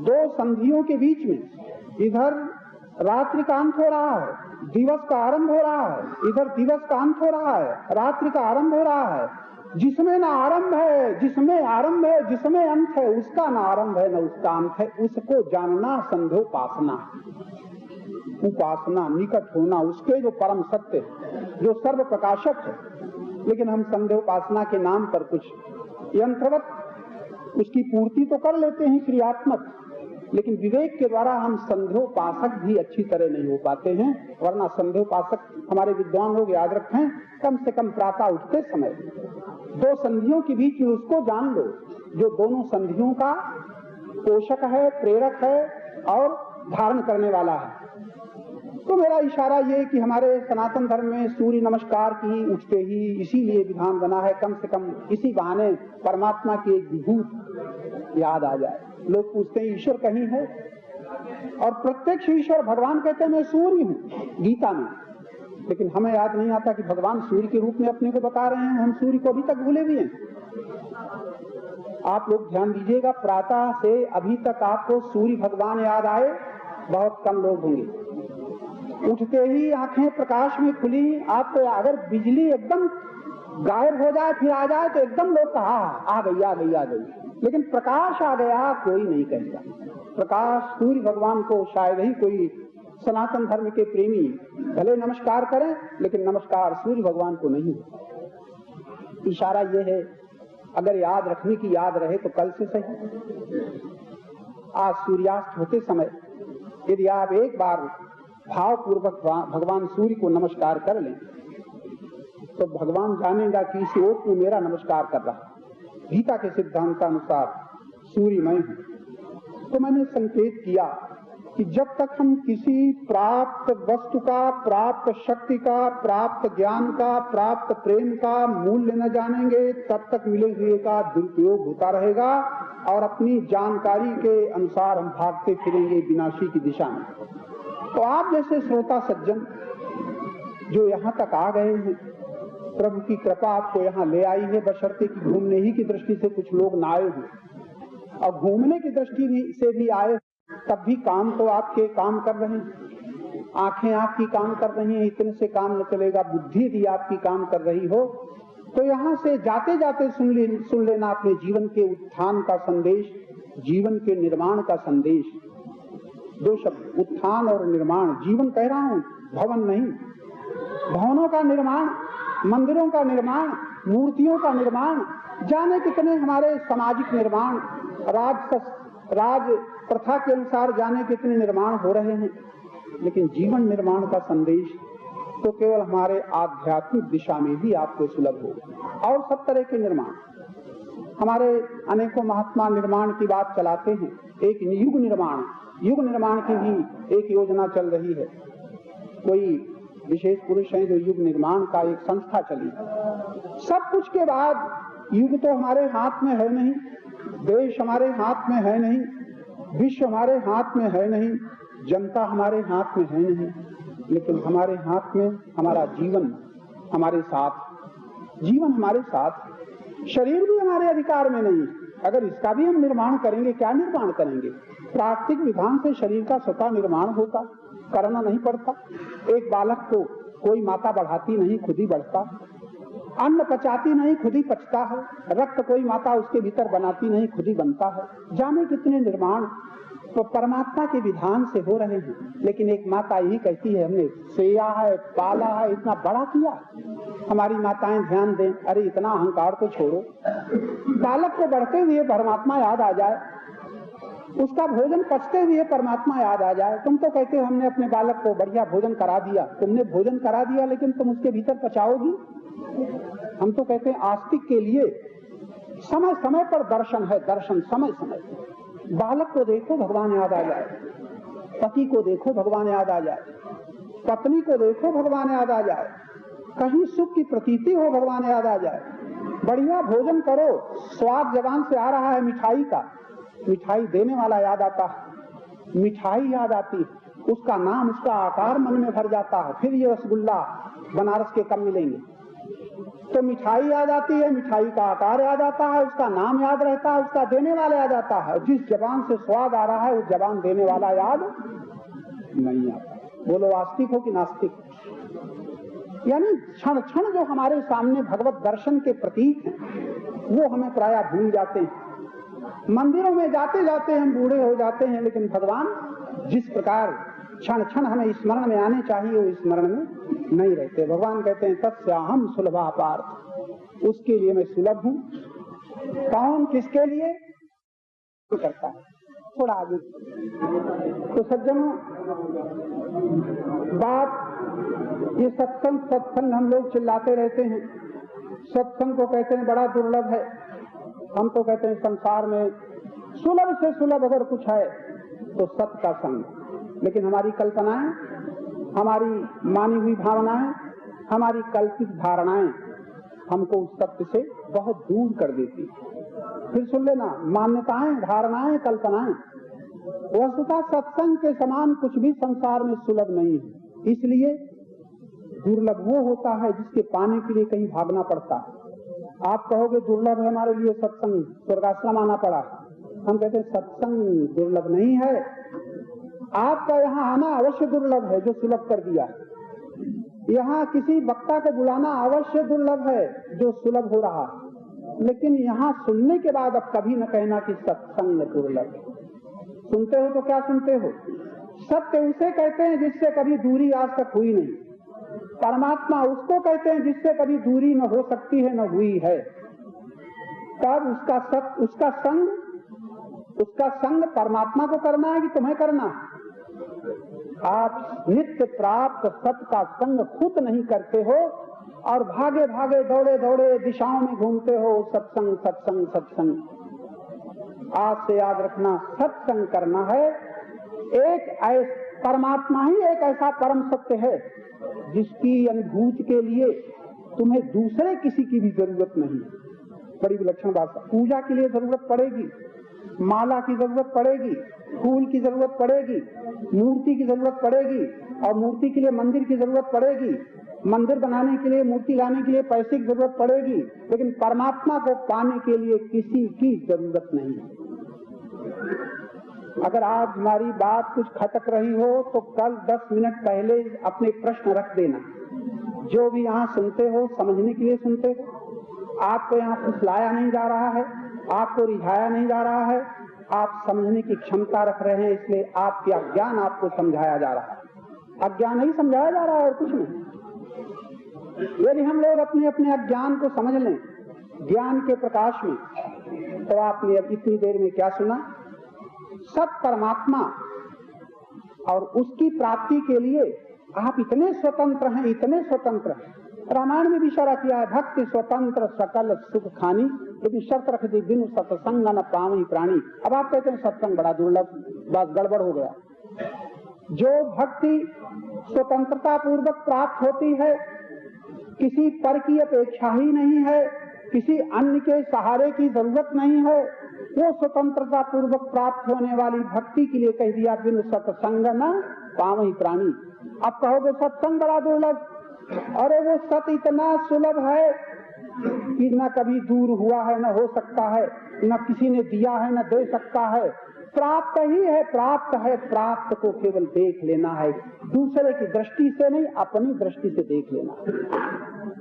दो संधियों के बीच में। इधर रात्रि का अंत हो रहा है, दिवस का आरंभ हो रहा है, इधर दिवस का अंत हो रहा है, रात्रि का आरंभ हो रहा है। जिसमें ना आरंभ है, जिसमें आरंभ है, जिसमें अंत है, उसका ना आरंभ है न उसका अंत है, उसको जानना संध्योपासना। उपासना, निकट होना उसके जो परम सत्य है, जो सर्व प्रकाशक है। लेकिन हम संदेहोपासना के नाम पर कुछ यंत्रवत उसकी पूर्ति तो कर लेते हैं क्रियात्मक, लेकिन विवेक के द्वारा हम संध्योपासक भी अच्छी तरह नहीं हो पाते हैं। वरना संध्योपासक हमारे विद्वान लोग याद रखें, कम से कम प्रातः उठते समय 2 संधियों के बीच में उसको जान लो जो दोनों संधियों का पोषक है, प्रेरक है और धारण करने वाला है। तो मेरा इशारा ये कि हमारे सनातन धर्म में सूर्य नमस्कार की उठते ही इसीलिए विधान बना है, कम से कम इसी बहाने परमात्मा की एक विभूत याद आ जाए। लोग पूछते हैं ईश्वर कहीं है, और प्रत्यक्ष ईश्वर भगवान कहते हैं मैं सूर्य हूँ गीता में, लेकिन हमें याद नहीं आता कि भगवान सूर्य के रूप में अपने को बता रहे हैं। हम सूर्य को अभी तक भूले भी हैं। आप लोग ध्यान दीजिएगा, प्रातः से अभी तक आपको सूर्य भगवान याद आए बहुत कम लोग होंगे। उठते ही आंखें प्रकाश में खुली, आपको अगर बिजली एकदम गायब हो जाए फिर आ जाए तो एकदम लोग कहा आ गई आ गई आ गई, लेकिन प्रकाश आ गया कोई नहीं कहता। प्रकाश सूर्य भगवान को शायद ही कोई सनातन धर्म के प्रेमी भले नमस्कार करें, लेकिन नमस्कार सूर्य भगवान को नहीं। इशारा यह है, अगर याद रखने की याद रहे तो कल से सही आज सूर्यास्त होते समय यदि आप एक बार भावपूर्वक भगवान सूर्य को नमस्कार कर लें तो भगवान जानेगा कि इस ओट में मेरा नमस्कार कर रहा। गीता के सिद्धांतानुसार सूर्य मैं हूं। तो मैंने संकेत किया कि जब तक हम किसी प्राप्त वस्तु का, प्राप्त शक्ति का, प्राप्त ज्ञान का, प्राप्त प्रेम का मूल्य न जानेंगे, तब तक मिले हुए का दुरुपयोग होता रहेगा और अपनी जानकारी के अनुसार हम भागते फिरेंगे विनाशी की दिशा में। तो आप जैसे श्रोता सज्जन जो यहाँ तक आ गए हैं, प्रभु की कृपा आपको यहाँ ले आई है, बशर्ते कि घूमने ही की दृष्टि से कुछ लोग न आए हों, और घूमने की दृष्टि से भी आए तब भी काम तो आपके काम कर रहे हैं, आंखें आपकी काम कर रही हैं, इतने से काम न चलेगा, बुद्धि भी आपकी काम कर रही हो। तो यहाँ से जाते जाते सुन लेना अपने जीवन के उत्थान का संदेश, जीवन के निर्माण का संदेश। 2 शब्द, उत्थान और निर्माण। जीवन कह रहा हूँ, भवन नहीं। भवनों का निर्माण, मंदिरों का निर्माण, मूर्तियों का निर्माण, जाने कितने हमारे सामाजिक निर्माण, राज प्रथा के अनुसार जाने कितने निर्माण हो रहे हैं, लेकिन जीवन निर्माण का संदेश तो केवल हमारे आध्यात्मिक दिशा में ही आपको सुलभ होगा। और सब तरह के निर्माण, हमारे अनेकों महात्मा निर्माण की बात चलाते हैं। एक युग निर्माण की भी एक योजना चल रही है। कोई विशेष पुरुष हैं जो युग निर्माण का एक संस्था चली। सब कुछ के बाद युग तो हमारे हाथ में है नहीं, देश हमारे हाथ में है नहीं, विश्व हमारे हाथ में है नहीं, जनता हमारे हाथ में है नहीं, लेकिन हमारे हाथ में हमारा जीवन हमारे साथ, जीवन हमारे साथ। शरीर भी हमारे अधिकार में नहीं। अगर इसका भी हम निर्माण करेंगे, क्या निर्माण करेंगे? प्राकृतिक विधान से शरीर का स्वतः निर्माण होता, करना नहीं पड़ता। एक बालक को कोई माता बढ़ाती नहीं, खुद ही बढ़ता। अन्न पचाती नहीं, खुद ही पचता है। रक्त कोई माता उसके भीतर बनाती नहीं, खुद ही बनता है। जाने कितने निर्माण तो परमात्मा के विधान से हो रहे हैं। लेकिन एक माता यही कहती है, हमने सेया है, पाला है, इतना बड़ा किया। हमारी माताएं ध्यान दें, अरे इतना अहंकार को छोड़ो। बालक को बढ़ते हुए परमात्मा याद आ जाए, उसका भोजन पचते हुए परमात्मा याद आ जाए। तुम तो कहते हो हमने अपने बालक को बढ़िया भोजन करा दिया। तुमने भोजन करा दिया, लेकिन तुम उसके भीतर पचाओगी? हम तो कहते हैं आस्तिक के लिए समय समय पर दर्शन है, दर्शन समय समय। बालक को देखो भगवान याद आ जाए, पति को देखो भगवान याद आ जाए, पत्नी को देखो भगवान याद आ जाए, कहीं सुख की प्रतीति हो भगवान याद आ जाए। बढ़िया भोजन करो, स्वाद जबान से आ रहा है मिठाई का, मिठाई देने वाला याद आता है, मिठाई याद आती, उसका नाम, उसका आकार मन में भर जाता है। फिर ये रसगुल्ला बनारस के कब मिलेंगे? तो मिठाई याद आती है, मिठाई का आकार याद आता है, उसका नाम याद रहता है, उसका देने वाला याद आता है। जिस जबान से स्वाद आ रहा है उस जबान देने वाला याद नहीं आता। बोलो आस्तिक हो कि नास्तिक? यानी क्षण क्षण जो हमारे सामने भगवत दर्शन के प्रतीक हैं वो हमें प्रायः भूल जाते हैं। मंदिरों में जाते जाते हम बूढ़े हो जाते हैं, लेकिन भगवान जिस प्रकार क्षण क्षण हमें स्मरण में आने चाहिए, वो स्मरण में नहीं रहते। भगवान कहते हैं तस्याहम सुलभा पार्थ, उसके लिए मैं सुलभ हूँ। कौन किसके लिए करता है? थोड़ा आगे तो सज्जनों, बात ये सत्संग हम लोग चिल्लाते रहते हैं। सत्संग को कहते हैं बड़ा दुर्लभ है। हम तो कहते हैं संसार में सुलभ से सुलभ अगर कुछ है तो सत्य का संग। लेकिन हमारी कल्पनाएं, हमारी मानी हुई भावनाएं, हमारी कल्पित धारणाएं हमको उस सत्य से बहुत दूर कर देती। फिर सुन लेना, मान्यताएं, धारणाएं, कल्पनाएं, वस्तुतः सत्संग के समान कुछ भी संसार में सुलभ नहीं है। इसलिए दुर्लभ वो होता है जिसके पाने के लिए कहीं भागना पड़ता है। आप कहोगे दुर्लभ है हमारे लिए सत्संग, स्वर्गाश्रम आना पड़ा। हम कहते हैं सत्संग दुर्लभ नहीं है, आपका यहाँ आना अवश्य दुर्लभ है जो सुलभ कर दिया। यहाँ किसी वक्ता को बुलाना अवश्य दुर्लभ है जो सुलभ हो रहा है। लेकिन यहाँ सुनने के बाद अब कभी न कहना कि सत्संग दुर्लभ है। सुनते हो तो क्या सुनते हो? सत्य उसे कहते हैं जिससे कभी दूरी आज तक हुई नहीं। परमात्मा उसको कहते हैं जिससे कभी दूरी न हो सकती है न हुई है। तब उसका संग परमात्मा को करना है कि तुम्हें करना है? आप नित्य प्राप्त सत्य का संग खुद नहीं करते हो और भागे भागे दौड़े दौड़े दिशाओं में घूमते हो। सत्संग सत्संग सत्संग। आज से याद रखना, सत्संग करना है परमात्मा ही एक ऐसा परम सत्य है जिसकी अनुभूति के लिए तुम्हें दूसरे किसी की भी जरूरत नहीं। बड़ी विलक्षण बात। पूजा के लिए जरूरत पड़ेगी, माला की जरूरत पड़ेगी, फूल की जरूरत पड़ेगी, मूर्ति की जरूरत पड़ेगी, और मूर्ति के लिए मंदिर की जरूरत पड़ेगी, मंदिर बनाने के लिए, मूर्ति लाने के लिए पैसे की जरूरत पड़ेगी। लेकिन परमात्मा को पाने के लिए किसी की जरूरत नहीं। अगर आज हमारी बात कुछ खटक रही हो तो कल 10 मिनट पहले अपने प्रश्न रख देना। जो भी यहाँ सुनते हो समझने के लिए सुनते हो। आपको यहाँ फुसलाया नहीं जा रहा है, आपको रिझाया नहीं जा रहा है, आप समझने की क्षमता रख रहे हैं, इसलिए आपके अज्ञान आपको समझाया जा रहा है। अज्ञान नहीं समझाया जा रहा है और कुछ नहीं। यदि हम लोग अपने अपने अज्ञान को समझ लें ज्ञान के प्रकाश में, तो आपने अब इतनी देर में क्या सुना? सत परमात्मा और उसकी प्राप्ति के लिए आप इतने स्वतंत्र हैं, इतने स्वतंत्र हैं। रामायण में भी इशारा किया है, भक्ति स्वतंत्र सकल सुख खानी, यदि शर्त रख दी बिनु सत्संग न पावई प्राणी। अब आप कहते हैं सत्संग बड़ा दुर्लभ, बस गड़बड़ हो गया। जो भक्ति स्वतंत्रता पूर्वक प्राप्त होती है, किसी पर की अपेक्षा ही नहीं है, किसी अन्य के सहारे की जरूरत नहीं है, वो स्वतंत्रता पूर्वक प्राप्त होने वाली भक्ति के लिए कह दिया बिनु सत्संग न पावई प्राणी। अब कहोगे सत्संग बड़ा दुर्लभ। अरे वो सत्य इतना सुलभ है कि न कभी दूर हुआ है, न हो सकता है, न किसी ने दिया है, न दे सकता है। प्राप्त ही है, प्राप्त है। प्राप्त को केवल देख लेना है, दूसरे की दृष्टि से नहीं, अपनी दृष्टि से देख लेना।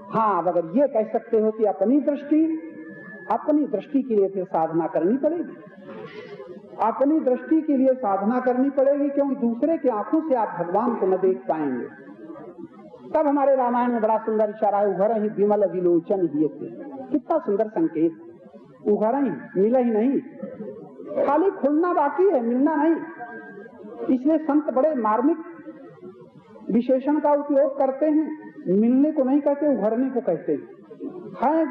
हाँ, अगर ये कह सकते हो कि अपनी दृष्टि के लिए फिर साधना करनी पड़ेगी। अपनी दृष्टि के लिए साधना करनी पड़ेगी, क्योंकि दूसरे की आंखों से आप भगवान को न देख पाएंगे। तब हमारे रामायण में बड़ा सुंदर इशारा है, उघर ही विमल विलोचन ही। कितना सुंदर संकेत। उघर ही, मिला ही नहीं, खाली खुलना बाकी है, मिलना नहीं। इसलिए संत बड़े मार्मिक विशेषण का उपयोग करते हैं। मिलने को नहीं कहते, उघरने को कहते हैं।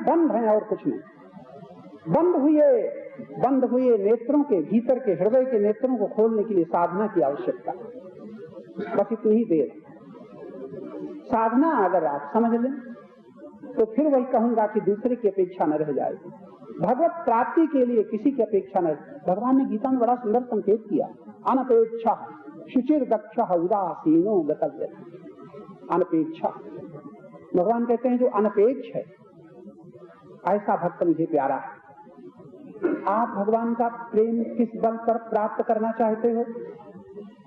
बंद है और कुछ नहीं। बंद हुए नेत्रों के भीतर के, हृदय के नेत्रों को खोलने के लिए साधना की आवश्यकता। बस इतनी ही देर साधना अगर आप समझ लें तो फिर वही कहूंगा कि दूसरे की अपेक्षा न रह जाएगी। भगवत प्राप्ति के लिए किसी की अपेक्षा न। भगवान ने गीता में बड़ा सुंदर संकेत किया, अनपेक्षा शुचिर दक्ष उदासीनो गतव्य। अनपेक्षा, भगवान कहते हैं जो अनपेक्ष है ऐसा भक्त मुझे प्यारा है। आप भगवान का प्रेम किस बल पर प्राप्त करना चाहते हो?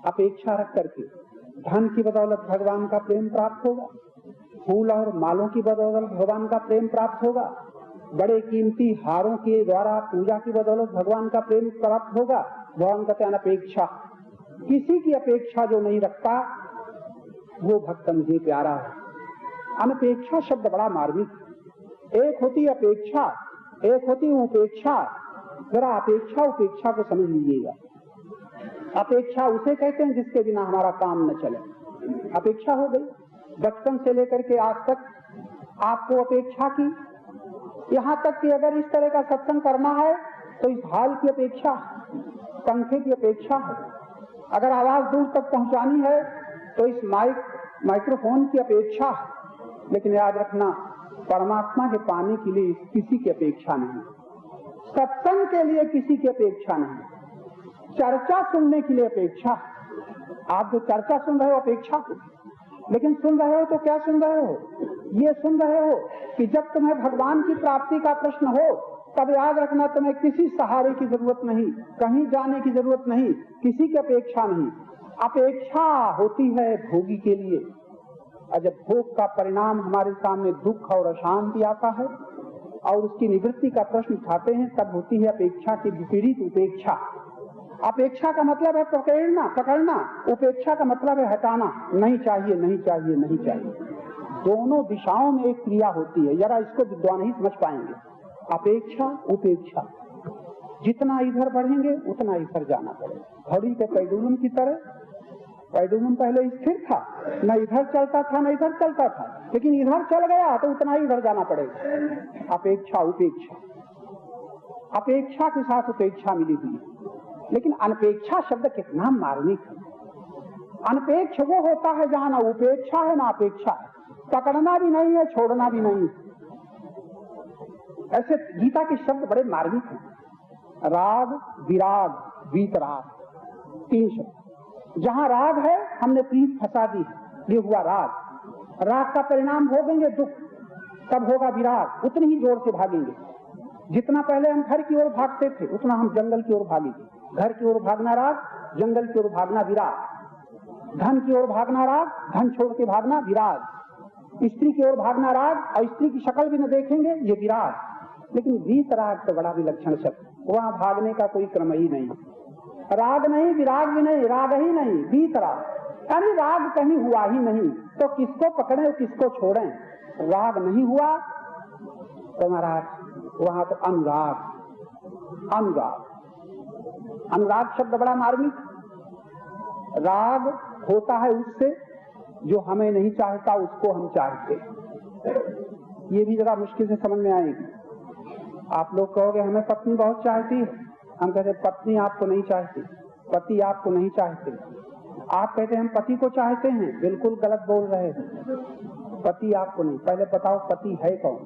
अपेक्षा रख करके। धन की बदौलत भगवान का प्रेम प्राप्त होगा, फूल और मालों की बदौलत भगवान का प्रेम प्राप्त होगा, बड़े कीमती हारों के द्वारा पूजा की बदौलत भगवान का प्रेम प्राप्त होगा। भगवान कहते हैं अनपेक्षा। किसी की अपेक्षा जो नहीं रखता वो भक्त मुझे प्यारा है। अनपेक्षा शब्द बड़ा मार्मिक। एक होती अपेक्षा, एक होती उपेक्षा। जरा अपेक्षा उपेक्षा को समझ लीजिएगा। अपेक्षा उसे कहते हैं जिसके बिना हमारा काम न चले। अपेक्षा हो गई, बचपन से लेकर के आज तक आपको अपेक्षा की, यहाँ तक कि अगर इस तरह का सत्संग करना है तो इस हाल की अपेक्षा, पंखे की अपेक्षा है। अगर आवाज दूर तक पहुंचानी है तो इस माइक्रोफोन की अपेक्षा है। लेकिन याद रखना, परमात्मा के पाने के लिए किसी की अपेक्षा नहीं, सत्संग के लिए किसी की अपेक्षा नहीं, चर्चा सुनने के लिए अपेक्षा। आप जो चर्चा सुन रहे हो अपेक्षा, लेकिन सुन रहे हो तो क्या सुन रहे हो? ये सुन रहे हो कि जब तुम्हें भगवान की प्राप्ति का प्रश्न हो तब याद रखना तुम्हें किसी सहारे की जरूरत नहीं, कहीं जाने की जरूरत नहीं, किसी की अपेक्षा नहीं। अपेक्षा होती है भोगी के लिए, और जब भोग का परिणाम हमारे सामने दुख और अशांति आता है और उसकी निवृत्ति का प्रश्न उठाते हैं, तब होती है अपेक्षा की विपरीत उपेक्षा। अपेक्षा का मतलब है पकड़ना, उपेक्षा का मतलब है हटाना। नहीं चाहिए, नहीं चाहिए, नहीं चाहिए। दोनों दिशाओं में एक क्रिया होती है, जरा इसको विद्वान ही समझ पाएंगे। अपेक्षा उपेक्षा, जितना इधर बढ़ेंगे उतना इधर जाना पड़ेगा। घड़ी के पेंडुलम की तरह, पेंडुलम पहले स्थिर था, न इधर चलता था न इधर चलता था, लेकिन इधर चल गया तो उतना ही इधर जाना पड़ेगा। अपेक्षा उपेक्षा, अपेक्षा के साथ उपेक्षा मिली हुई है। लेकिन अनपेक्षा शब्द कितना मार्मिक है। अनपेक्ष वो होता है जहां ना उपेक्षा है ना अपेक्षा है, पकड़ना भी नहीं है, छोड़ना भी नहीं है। ऐसे गीता के शब्द बड़े मार्मिक हैं। राग, विराग, वीतराग, 3 शब्द। जहां राग है हमने प्रीत फंसा दी, ये हुआ राग। राग का परिणाम भोगेंगे दुख, तब होगा विराग। उतनी ही जोर से भागेंगे। जितना पहले हम घर की ओर भागते थे उतना हम जंगल की ओर भागेंगे। घर की ओर भागना राग, जंगल की ओर भागना विराग। धन की ओर भागना राग, धन छोड़ के भागना विराग। स्त्री की ओर भागना राग और स्त्री की शक्ल भी न देखेंगे, ये विराग। लेकिन वीतराग तो बड़ा विलक्षण शब्द, वहां भागने का कोई क्रम ही नहीं। राग नहीं, विराग भी नहीं, राग ही नहीं, वीतराग। यानी राग कहीं हुआ ही नहीं, तो किसको पकड़े और किसको छोड़ें? राग नहीं हुआ तो महाराज वहां तो अनुराग। अनुराग शब्द बड़ा मार्मिक। राग होता है उससे जो हमें नहीं चाहता उसको हम चाहते। ये भी जरा मुश्किल से समझ में आएगी। आप लोग कहोगे हमें पत्नी बहुत चाहती है, हम कहते पत्नी आपको नहीं चाहती, पति आपको नहीं चाहते। आप कहते हम पति को चाहते हैं, बिल्कुल गलत बोल रहे हैं। पति आपको नहीं। पहले बताओ पति है कौन?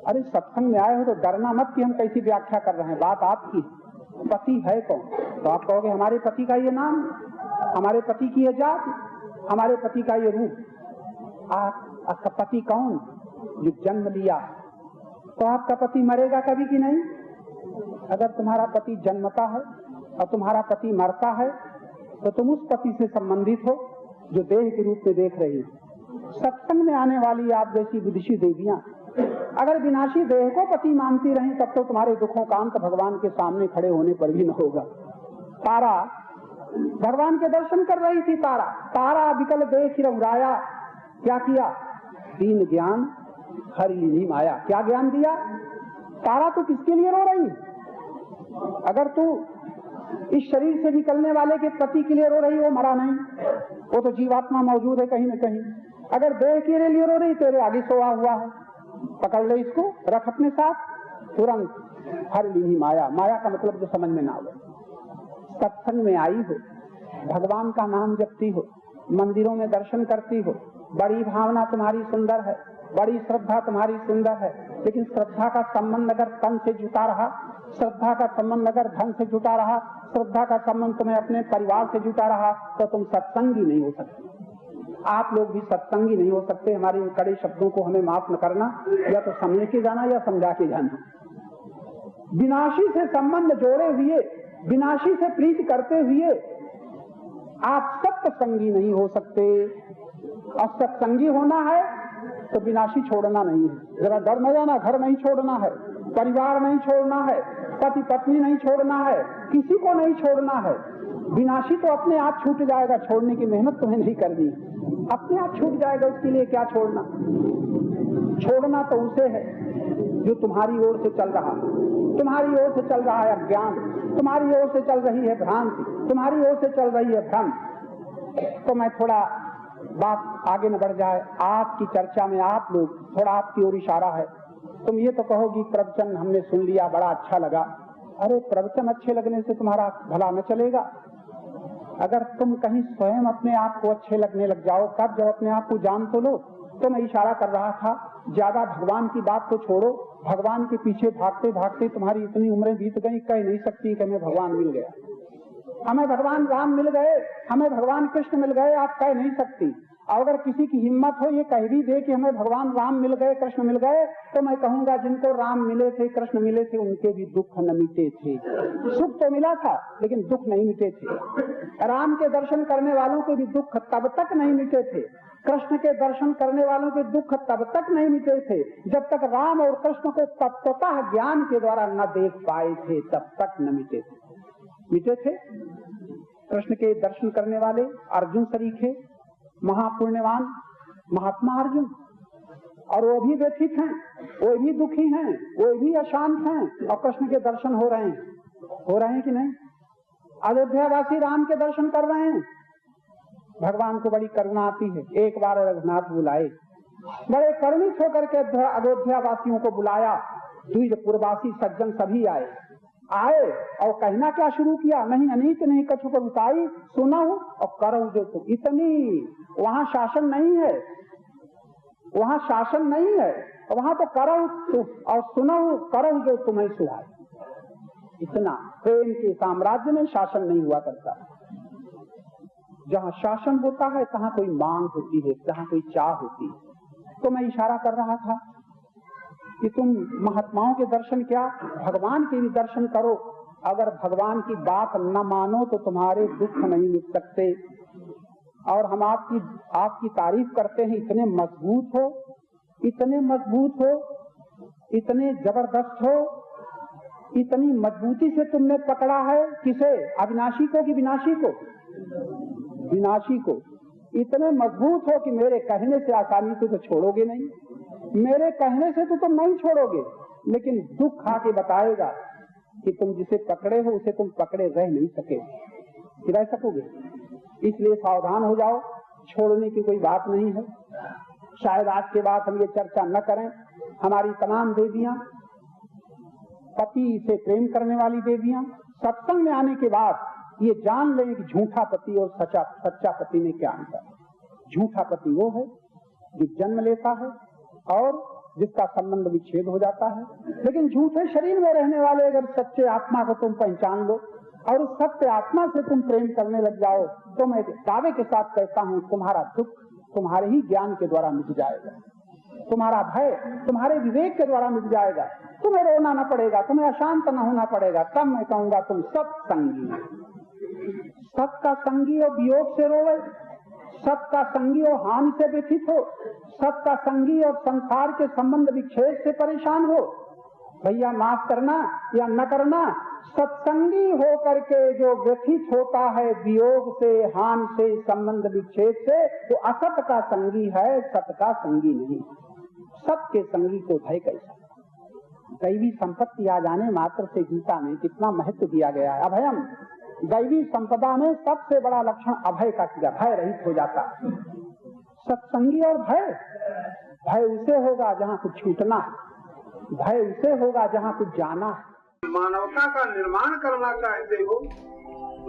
अरे सत्संग में आए हो तो डरना मत कि हम कैसी व्याख्या कर रहे हैं, बात आपकी। पति है कौन? तो आप कहोगे हमारे पति का ये नाम, हमारे पति की ये जात, हमारे पति का ये रूप। आपका पति कौन? जो जन्म लिया। तो आपका पति मरेगा कभी कि नहीं? अगर तुम्हारा पति जन्मता है और तुम्हारा पति मरता है तो तुम उस पति से संबंधित हो जो देह के रूप में देख रही हो। सत्संग में आने वाली आप जैसी विदुषी देवियां अगर विनाशी देह को पति मानती रही तब तो तुम्हारे दुखों का अंत भगवान के सामने खड़े होने पर भी न होगा। तारा भगवान के दर्शन कर रही थी। तारा विकल देख रंगाया, क्या किया? दीन ज्ञान हरि लीनी माया। क्या ज्ञान दिया? तारा तो किसके लिए रो रही? अगर तू इस शरीर से निकलने वाले के पति के लिए रो रही, वो मरा नहीं, वो तो जीवात्मा मौजूद है कहीं न कहीं। अगर देह के लिए रो रही, तेरे आगे सोया हुआ है, पकड़ ले इसको, रख अपने साथ, तुरंत हर लीनी माया। माया का मतलब जो समझ में ना आवे। सत्संग में आई हो, भगवान का नाम जपती हो, मंदिरों में दर्शन करती हो, बड़ी भावना तुम्हारी सुंदर है, बड़ी श्रद्धा तुम्हारी सुंदर है, लेकिन श्रद्धा का संबंध अगर तन से जुटा रहा, श्रद्धा का संबंध अगर धन से जुटा रहा, श्रद्धा का संबंध तुम्हें अपने परिवार से जुटा रहा, तो तुम सत्संगी नहीं हो सकते। आप लोग भी सत्संगी नहीं हो सकते। हमारे इन कड़े शब्दों को हमें माफ न करना, या तो समझ के जाना या समझा के जाना। विनाशी से संबंध जोड़े हुए, विनाशी से प्रीति करते हुए आप सत्संगी नहीं हो सकते। और सत्संगी होना है तो विनाशी छोड़ना नहीं है। जरा डर न जाना, घर नहीं छोड़ना है, परिवार नहीं छोड़ना है, पति पत्नी नहीं छोड़ना है, किसी को नहीं छोड़ना है। विनाशी तो अपने आप छूट जाएगा, छोड़ने की मेहनत तुम्हें नहीं करनी, अपने आप छूट जाएगा, उसके लिए क्या छोड़ना। छोड़ना तो उसे है जो तुम्हारी ओर से चल रहा है, तुम्हारी ओर से चल रहा है अज्ञान, तुम्हारी ओर से चल रही है भ्रांति, तुम्हारी ओर से चल रही है भ्रम। तो मैं थोड़ा बात आगे न बढ़ जाए, आपकी चर्चा में आप लोग थोड़ा आपकी ओर इशारा है। तुम ये तो कहोगी प्रवचन हमने सुन लिया, बड़ा अच्छा लगा। अरे प्रवचन अच्छे लगने से तुम्हारा भला न चलेगा। अगर तुम कहीं स्वयं अपने आप को अच्छे लगने लग जाओ, तब जब अपने आप को जान तो लो। तो मैं इशारा कर रहा था, ज्यादा भगवान की बात को छोड़ो। भगवान के पीछे भागते भागते तुम्हारी इतनी उम्रें बीत गई, कह नहीं सकती कि हमें भगवान मिल गया, हमें भगवान राम मिल गए, हमें भगवान कृष्ण मिल गए, आप कह नहीं सकती। और अगर किसी की हिम्मत हो ये कह भी दे कि हमें भगवान राम मिल गए, कृष्ण मिल गए, तो मैं कहूंगा जिनको राम मिले थे, कृष्ण मिले थे, उनके भी दुख न मिटे थे। सुख तो मिला था लेकिन दुख नहीं मिटे थे। राम के दर्शन करने वालों के भी दुख तब तक नहीं मिटे थे, कृष्ण के दर्शन करने वालों के दुख तब तक नहीं मिटे थे जब तक राम और कृष्ण को तत्वतः ज्ञान के द्वारा न देख पाए थे, तब तक न मिटे थे। मिटे थे कृष्ण के दर्शन करने वाले अर्जुन सरीखे महापुण्यवान महात्मा अर्जुन, और वो भी व्यथित हैं, वो भी दुखी हैं, वो भी अशांत हैं, और कृष्ण के दर्शन हो रहे हैं कि नहीं? अयोध्यावासी राम के दर्शन कर रहे हैं। भगवान को बड़ी करुणा आती है। एक बार रघुनाथ बुलाए, बड़े करुणित होकर के अयोध्या वासियों को बुलाया। द्विजपुरवासी सज्जन सभी आए और कहना क्या शुरू किया, नहीं अनीत नहीं कछु पर उताई, सुना हूं और करो जो तुम। इतनी वहां शासन नहीं है, वहां शासन नहीं है, वहां तो करो और सुनो करो जो तुम्हें सुहाए। इतना प्रेम के साम्राज्य में शासन नहीं हुआ करता। जहाँ शासन होता है तहाँ कोई मांग होती है, जहाँ कोई चाह होती है। तो मैं इशारा कर रहा था कि तुम महात्माओं के दर्शन क्या, भगवान के भी दर्शन करो। अगर भगवान की बात न मानो तो तुम्हारे दुख नहीं मिट सकते। और हम आपकी तारीफ करते हैं, इतने मजबूत हो, इतने मजबूत हो, इतने जबरदस्त हो, इतनी मजबूती से तुमने पकड़ा है किसे, अविनाशी को कि विनाशी को? विनाशी को। इतने मजबूत हो कि मेरे कहने से आसानी से तो छोड़ोगे नहीं, मेरे कहने से तो तुम नहीं छोड़ोगे, लेकिन दुख आके बताएगा कि तुम जिसे पकड़े हो उसे तुम पकड़े रह नहीं सके, रह सकोगे। इसलिए सावधान हो जाओ, छोड़ने की कोई बात नहीं है। शायद आज के बाद हम ये चर्चा न करें। हमारी तमाम देवियां, पति से प्रेम करने वाली देवियां, सत्संग में आने के बाद ये जान लें कि झूठा पति और सच्चा पति में क्या अंतर है। झूठा पति वो है जो जन्म लेता है और जिसका संबंध विच्छेद हो जाता है, लेकिन झूठे शरीर में रहने वाले अगर सच्चे आत्मा को तुम पहचान लो और उस सत्य आत्मा से तुम प्रेम करने लग जाओ, तो मैं दावे के साथ कहता हूँ तुम्हारा दुख तुम्हारे ही ज्ञान के द्वारा मिट जाएगा, तुम्हारा भय तुम्हारे विवेक के द्वारा मिट जाएगा, तुम्हें रोना न पड़ेगा, तुम्हें अशांत न होना पड़ेगा। तब मैं कहूंगा तुम सत्संगी। सत का संगी और वियोग से रोवे, सत का संगी और हानि से व्यथित हो, सत का संगी और संसार के संबंध विच्छेद से परेशान हो। भैया माफ करना या न करना, सत्संगी हो करके जो व्यथित होता है वियोग से, हानि से, संबंध विच्छेद से, तो असत का संगी है, सत का संगी नहीं। सत के संगी को भय कैसा। दैवी संपत्ति आ जाने मात्र से गीता में कितना महत्व दिया गया है। अभयम, दैवी संपदा में सबसे बड़ा लक्षण अभय का किया, भय रहित हो जाता। सत्संगी और भय, भय उसे होगा जहाँ कुछ छूटना है, भय उसे होगा जहाँ कुछ जाना है। मानवता का निर्माण करना चाहते हो,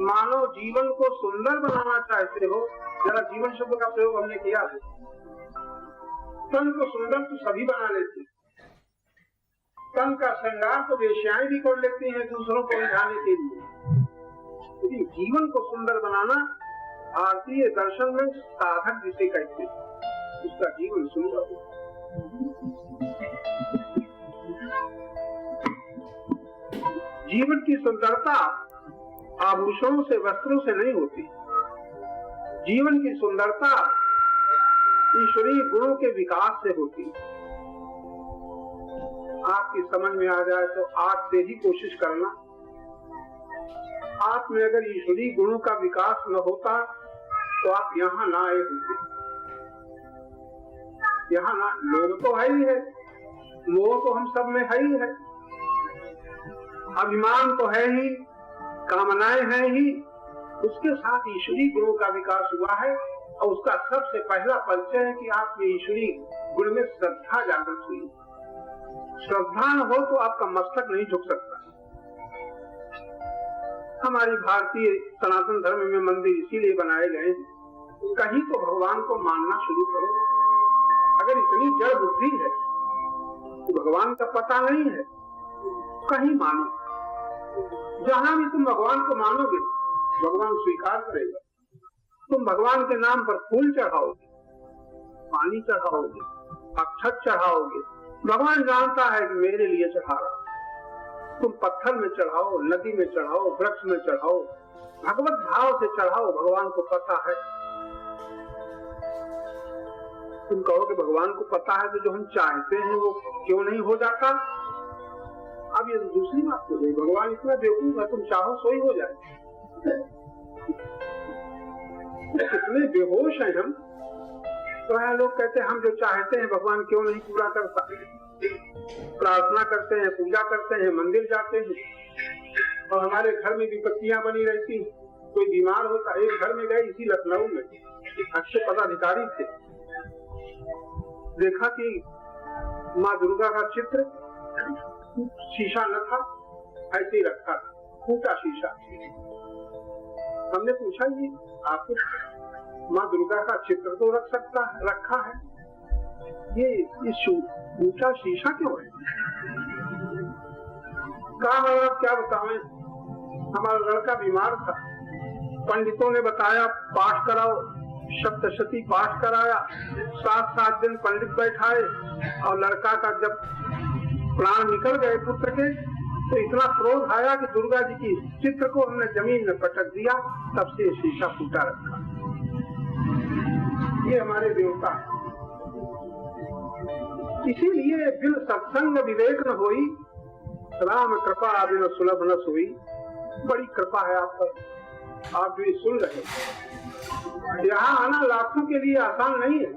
मानव जीवन को सुंदर बनाना चाहते हो, जरा जीवन शब्द का प्रयोग हमने किया है। तन को सुंदर तो सभी बना लेते, तन का श्रृंगार तो वेश्याएं भी कर लेती हैं दूसरों को रिझाने के लिए, लेकिन जीवन को सुंदर बनाना भारतीय दर्शन में साधक जिसे कहते हैं, उसका जीवन सुंदर हो। जीवन की सुंदरता आभूषणों से, वस्त्रों से नहीं होती। जीवन की सुंदरता ईश्वरीय गुणों के विकास से होती। आपकी समझ में आ जाए तो आज से ही कोशिश करना। आप में अगर ईश्वरीय गुणों का विकास न होता तो आप यहाँ ना आए होते। यहाँ ना, लोग तो है ही है, मोह तो हम सब में है ही है, अभिमान तो है ही, कामनाएं हैं ही, उसके साथ ईश्वरीय गुणों का विकास हुआ है। और उसका सबसे पहला परिचय है कि आप में ईश्वरीय गुण में श्रद्धा जागृत हुई। श्रद्धा न हो तो आपका मस्तक नहीं झुक सकता। हमारी भारतीय सनातन धर्म में मंदिर इसीलिए बनाए गए हैं, कहीं तो भगवान को मानना शुरू करो। अगर इतनी जड़ बुद्धि है तो भगवान का पता नहीं है, कहीं मानो। जहां भी तुम भगवान को मानोगे भगवान स्वीकार करेगा। तुम भगवान के नाम पर फूल चढ़ाओगे, पानी चढ़ाओगे, अक्षत चढ़ाओगे, भगवान जानता है कि मेरे लिए चढ़ा रहा। तुम पत्थर में चढ़ाओ, नदी में चढ़ाओ, वृक्ष में चढ़ाओ, भगवत भाव से चढ़ाओ, भगवान को पता है। तुम कहोगे भगवान को पता है तो जो हम चाहते हैं वो क्यों नहीं हो जाता? अब ये दूसरी बात हो गई, भगवान इतना बेवकूफ है, तुम चाहो सो ही हो जाए। कितने बेहोश हैं हम। तो है लोग कहते हैं हम जो चाहते हैं भगवान क्यों नहीं पूरा कर सकते। प्रार्थना करते हैं, पूजा करते हैं, मंदिर जाते हैं और हमारे घर में विपत्तियां बनी रहती। कोई बीमार होता, एक घर में गए इसी लखनऊ में, अच्छे पदाधिकारी थे, देखा कि माँ दुर्गा का चित्र शीशा न था, ऐसे ही रखा था, फूटा शीशा। हमने पूछा ये आपको माँ दुर्गा का चित्र तो रखा है, ये फूटा शीशा क्यों है? कहा क्या बताएं, हमारा लड़का बीमार था, पंडितों ने बताया पाठ कराओ, सप्तशती पाठ कराया, 7 दिन पंडित बैठाए और लड़का का जब प्राण निकल गए पुत्र के तो इतना क्रोध आया कि दुर्गा जी की चित्र को हमने जमीन में पटक दिया, तब से शीशा फूटा रखा। ये हमारे देवता है। इसीलिए बिन सत्संग विवेक न होई, राम कृपा बिन सुलभ न सोई। बड़ी कृपा है आप पर, आप भी सुन रहे। यहाँ आना लाखों के लिए आसान नहीं है,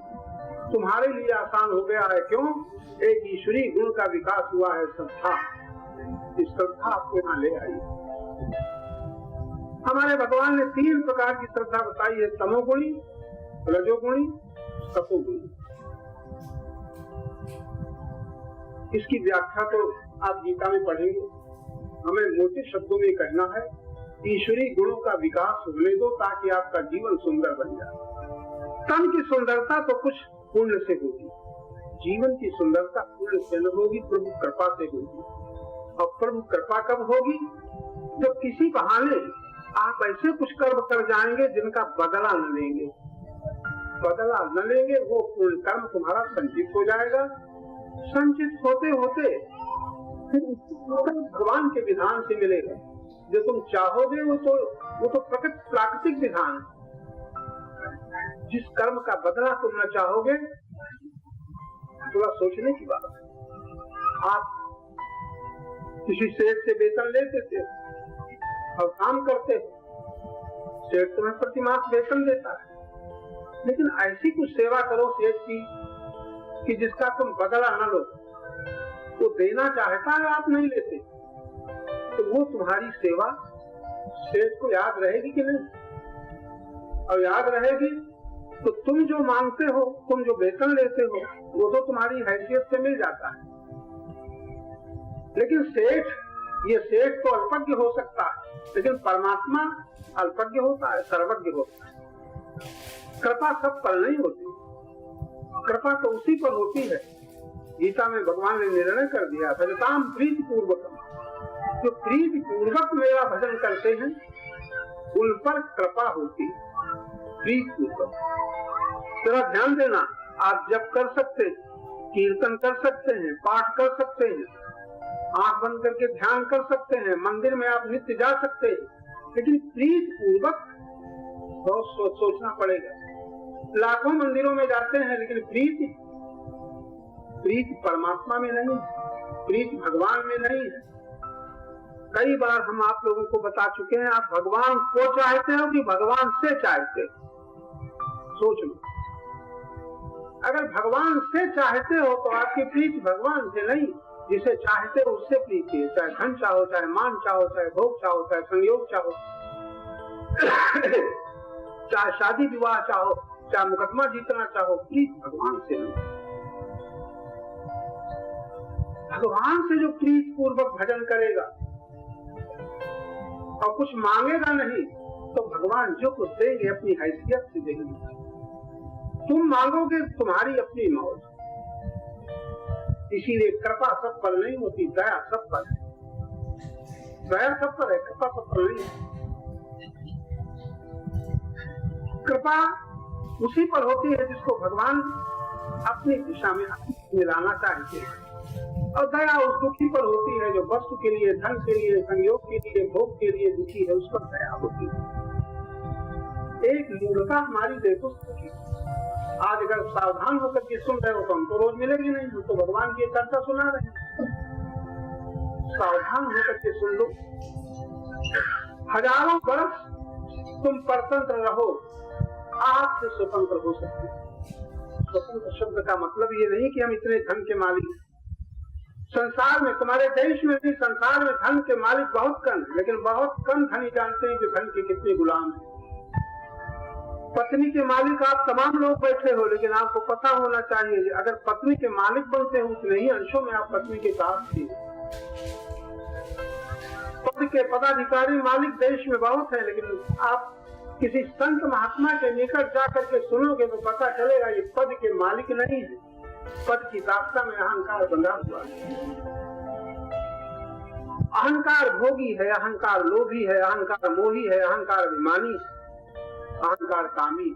तुम्हारे लिए आसान हो गया है। क्यों? एक ईश्वरीय गुण का विकास हुआ है, श्रद्धा। इस श्रद्धा आपको यहाँ ले आई। हमारे भगवान ने 3 प्रकार की श्रद्धा बताई है, तमोगुणी, रजोगुणी, सतोगुणी। इसकी व्याख्या तो आप गीता में पढ़ेंगे। हमें मोटे शब्दों में कहना है, ईश्वरीय गुणों का विकास होने दो ताकि आपका जीवन सुंदर बन जाए। तन की सुंदरता तो कुछ पुण्य से होगी, जीवन की सुंदरता पुण्य से न होगी, प्रभु कृपा से होगी। और प्रभु कृपा कब होगी? जब किसी बहाने आप ऐसे कुछ कर्म कर जाएंगे जिनका बदला न लेंगे। बदला न लेंगे वो पुण्य कर्म तुम्हारा संचित हो जाएगा। संचित होते होते फिर भगवान के विधान से मिलेगा। जो तुम चाहोगे वो तो प्राकृतिक विधान है। जिस कर्म का बदला तुम न चाहोगे, थोड़ा सोचने की बात है। आप किसी सेठ से वेतन लेते थे और काम करते, सेठ तुम्हें प्रतिमास वेतन देता है, लेकिन ऐसी कुछ सेवा करो सेठ की कि जिसका तुम बदला न लो। वो देना चाहता है, आप नहीं लेते, तो वो तुम्हारी सेवा सेठ को याद रहेगी कि नहीं? और याद रहेगी तो तुम जो मांगते हो, तुम जो वेतन लेते हो, वो तो तुम्हारी हैसियत से मिल जाता है। लेकिन ये सेठ तो अल्पज्ञ हो सकता है, लेकिन परमात्मा अल्पज्ञ होता है, सर्वज्ञ होता है। कृपा सब पर नहीं होती, कृपा तो उसी पर होती है। गीता में भगवान ने निर्णय कर दिया, भजताम प्रीति पूर्वक। जो प्रीति पूर्वक मेरा भजन करते हैं उन पर कृपा होती, प्रीति पूर्वक। जरा ध्यान देना, आप जप कर सकते, कीर्तन कर सकते हैं, पाठ कर सकते हैं, आंख बंद करके ध्यान कर सकते हैं, मंदिर में आप नित्य जा सकते हैं, लेकिन प्रीति पूर्वक बहुत सोचना पड़ेगा। लाखों मंदिरों में जाते हैं, लेकिन प्रीति परमात्मा में नहीं, प्रीति भगवान में नहीं है। कई बार हम आप लोगों को बता चुके हैं, आप भगवान को चाहते हो कि भगवान से चाहते हो? सोच लो। अगर भगवान से चाहते हो तो आपकी प्रीति भगवान से नहीं, जिसे चाहते हो उससे प्रीति है। चाहे धन चाहो, चाहे मान चाहो, चाहे भोग चाहो, चाहे संयोग चाहो, चाहे शादी विवाह चाहो, चाहे मुकदमा जीतना चाहो, प्रीति भगवान से नहीं। भगवान से जो प्रीति पूर्वक भजन करेगा और कुछ मांगेगा नहीं, तो भगवान जो कुछ देंगे अपनी हैसियत से देंगे। तुम मांगोगे तुम्हारी अपनी मौज। इसीलिए कृपा सब पर नहीं होती, दया सब पर है। दया सब पर है, कृपा सब पर नहीं है। कृपा उसी पर होती है जिसको भगवान अपनी दिशा में मिलाना चाहते हैं, और दया उस दुखी पर होती है जो वस्तु के लिए, धन के लिए, संयोग के लिए, भोग के लिए दुखी है, उस पर दया होती है। एक मूर्खता हमारी देखो। आज अगर सावधान होकर के सुन रहे हो तो हमको रोज मिलेगी नहीं, हम तो भगवान की चर्चा सुना रहे हैं। सावधान होकर के सुन लो। हजारों वर्ष तुम परतंत्र रहो, आज से स्वतंत्र हो सकते। स्वतंत्र शब्द का मतलब ये नहीं कि हम इतने धन के मालिक। संसार में, तुम्हारे देश में भी संसार में धन के मालिक बहुत कम, लेकिन बहुत कम धनी जानते हैं कि धन के कितने गुलाम हैं। पत्नी के मालिक आप तमाम लोग बैठे हो, लेकिन आपको पता होना चाहिए अगर पत्नी के मालिक बनते हो उतने ही अंशों में आप पत्नी के साथ थी। पद के पदाधिकारी मालिक देश में बहुत है, लेकिन आप किसी संत महात्मा के निकट जाकर के सुनोगे तो पता चलेगा ये पद के मालिक नहीं है, पद की दास्ता में अहंकार बंधा हुआ है। अहंकार भोगी है, अहंकार लोभी है, अहंकार मोही है, अहंकार अभिमानी है, अहंकार कामी।